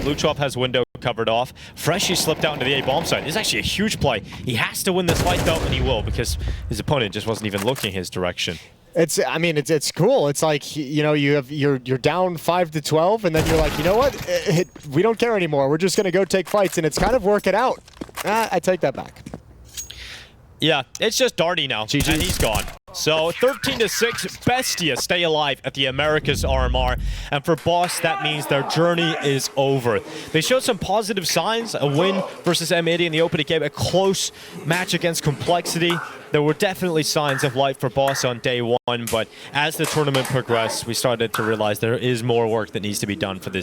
Luchov has window covered off. Freshie slipped out into the A bomb site. This is actually a huge play. He has to win this fight though, and he will, because his opponent just wasn't even looking his direction. I mean, it's cool. It's like, you know, you're down 5-12, and then you're like, you know what? We don't care anymore. We're just gonna go take fights, and it's kind of working out. I take that back. Yeah, it's just Darty now, GG. and he's gone. So 13-6, Bestia stay alive at the Americas RMR, and for Boss, that means their journey is over. They showed some positive signs, a win versus M80 in the opening game, a close match against Complexity. There were definitely signs of light for Boss on day one, but as the tournament progressed, we started to realize there is more work that needs to be done for this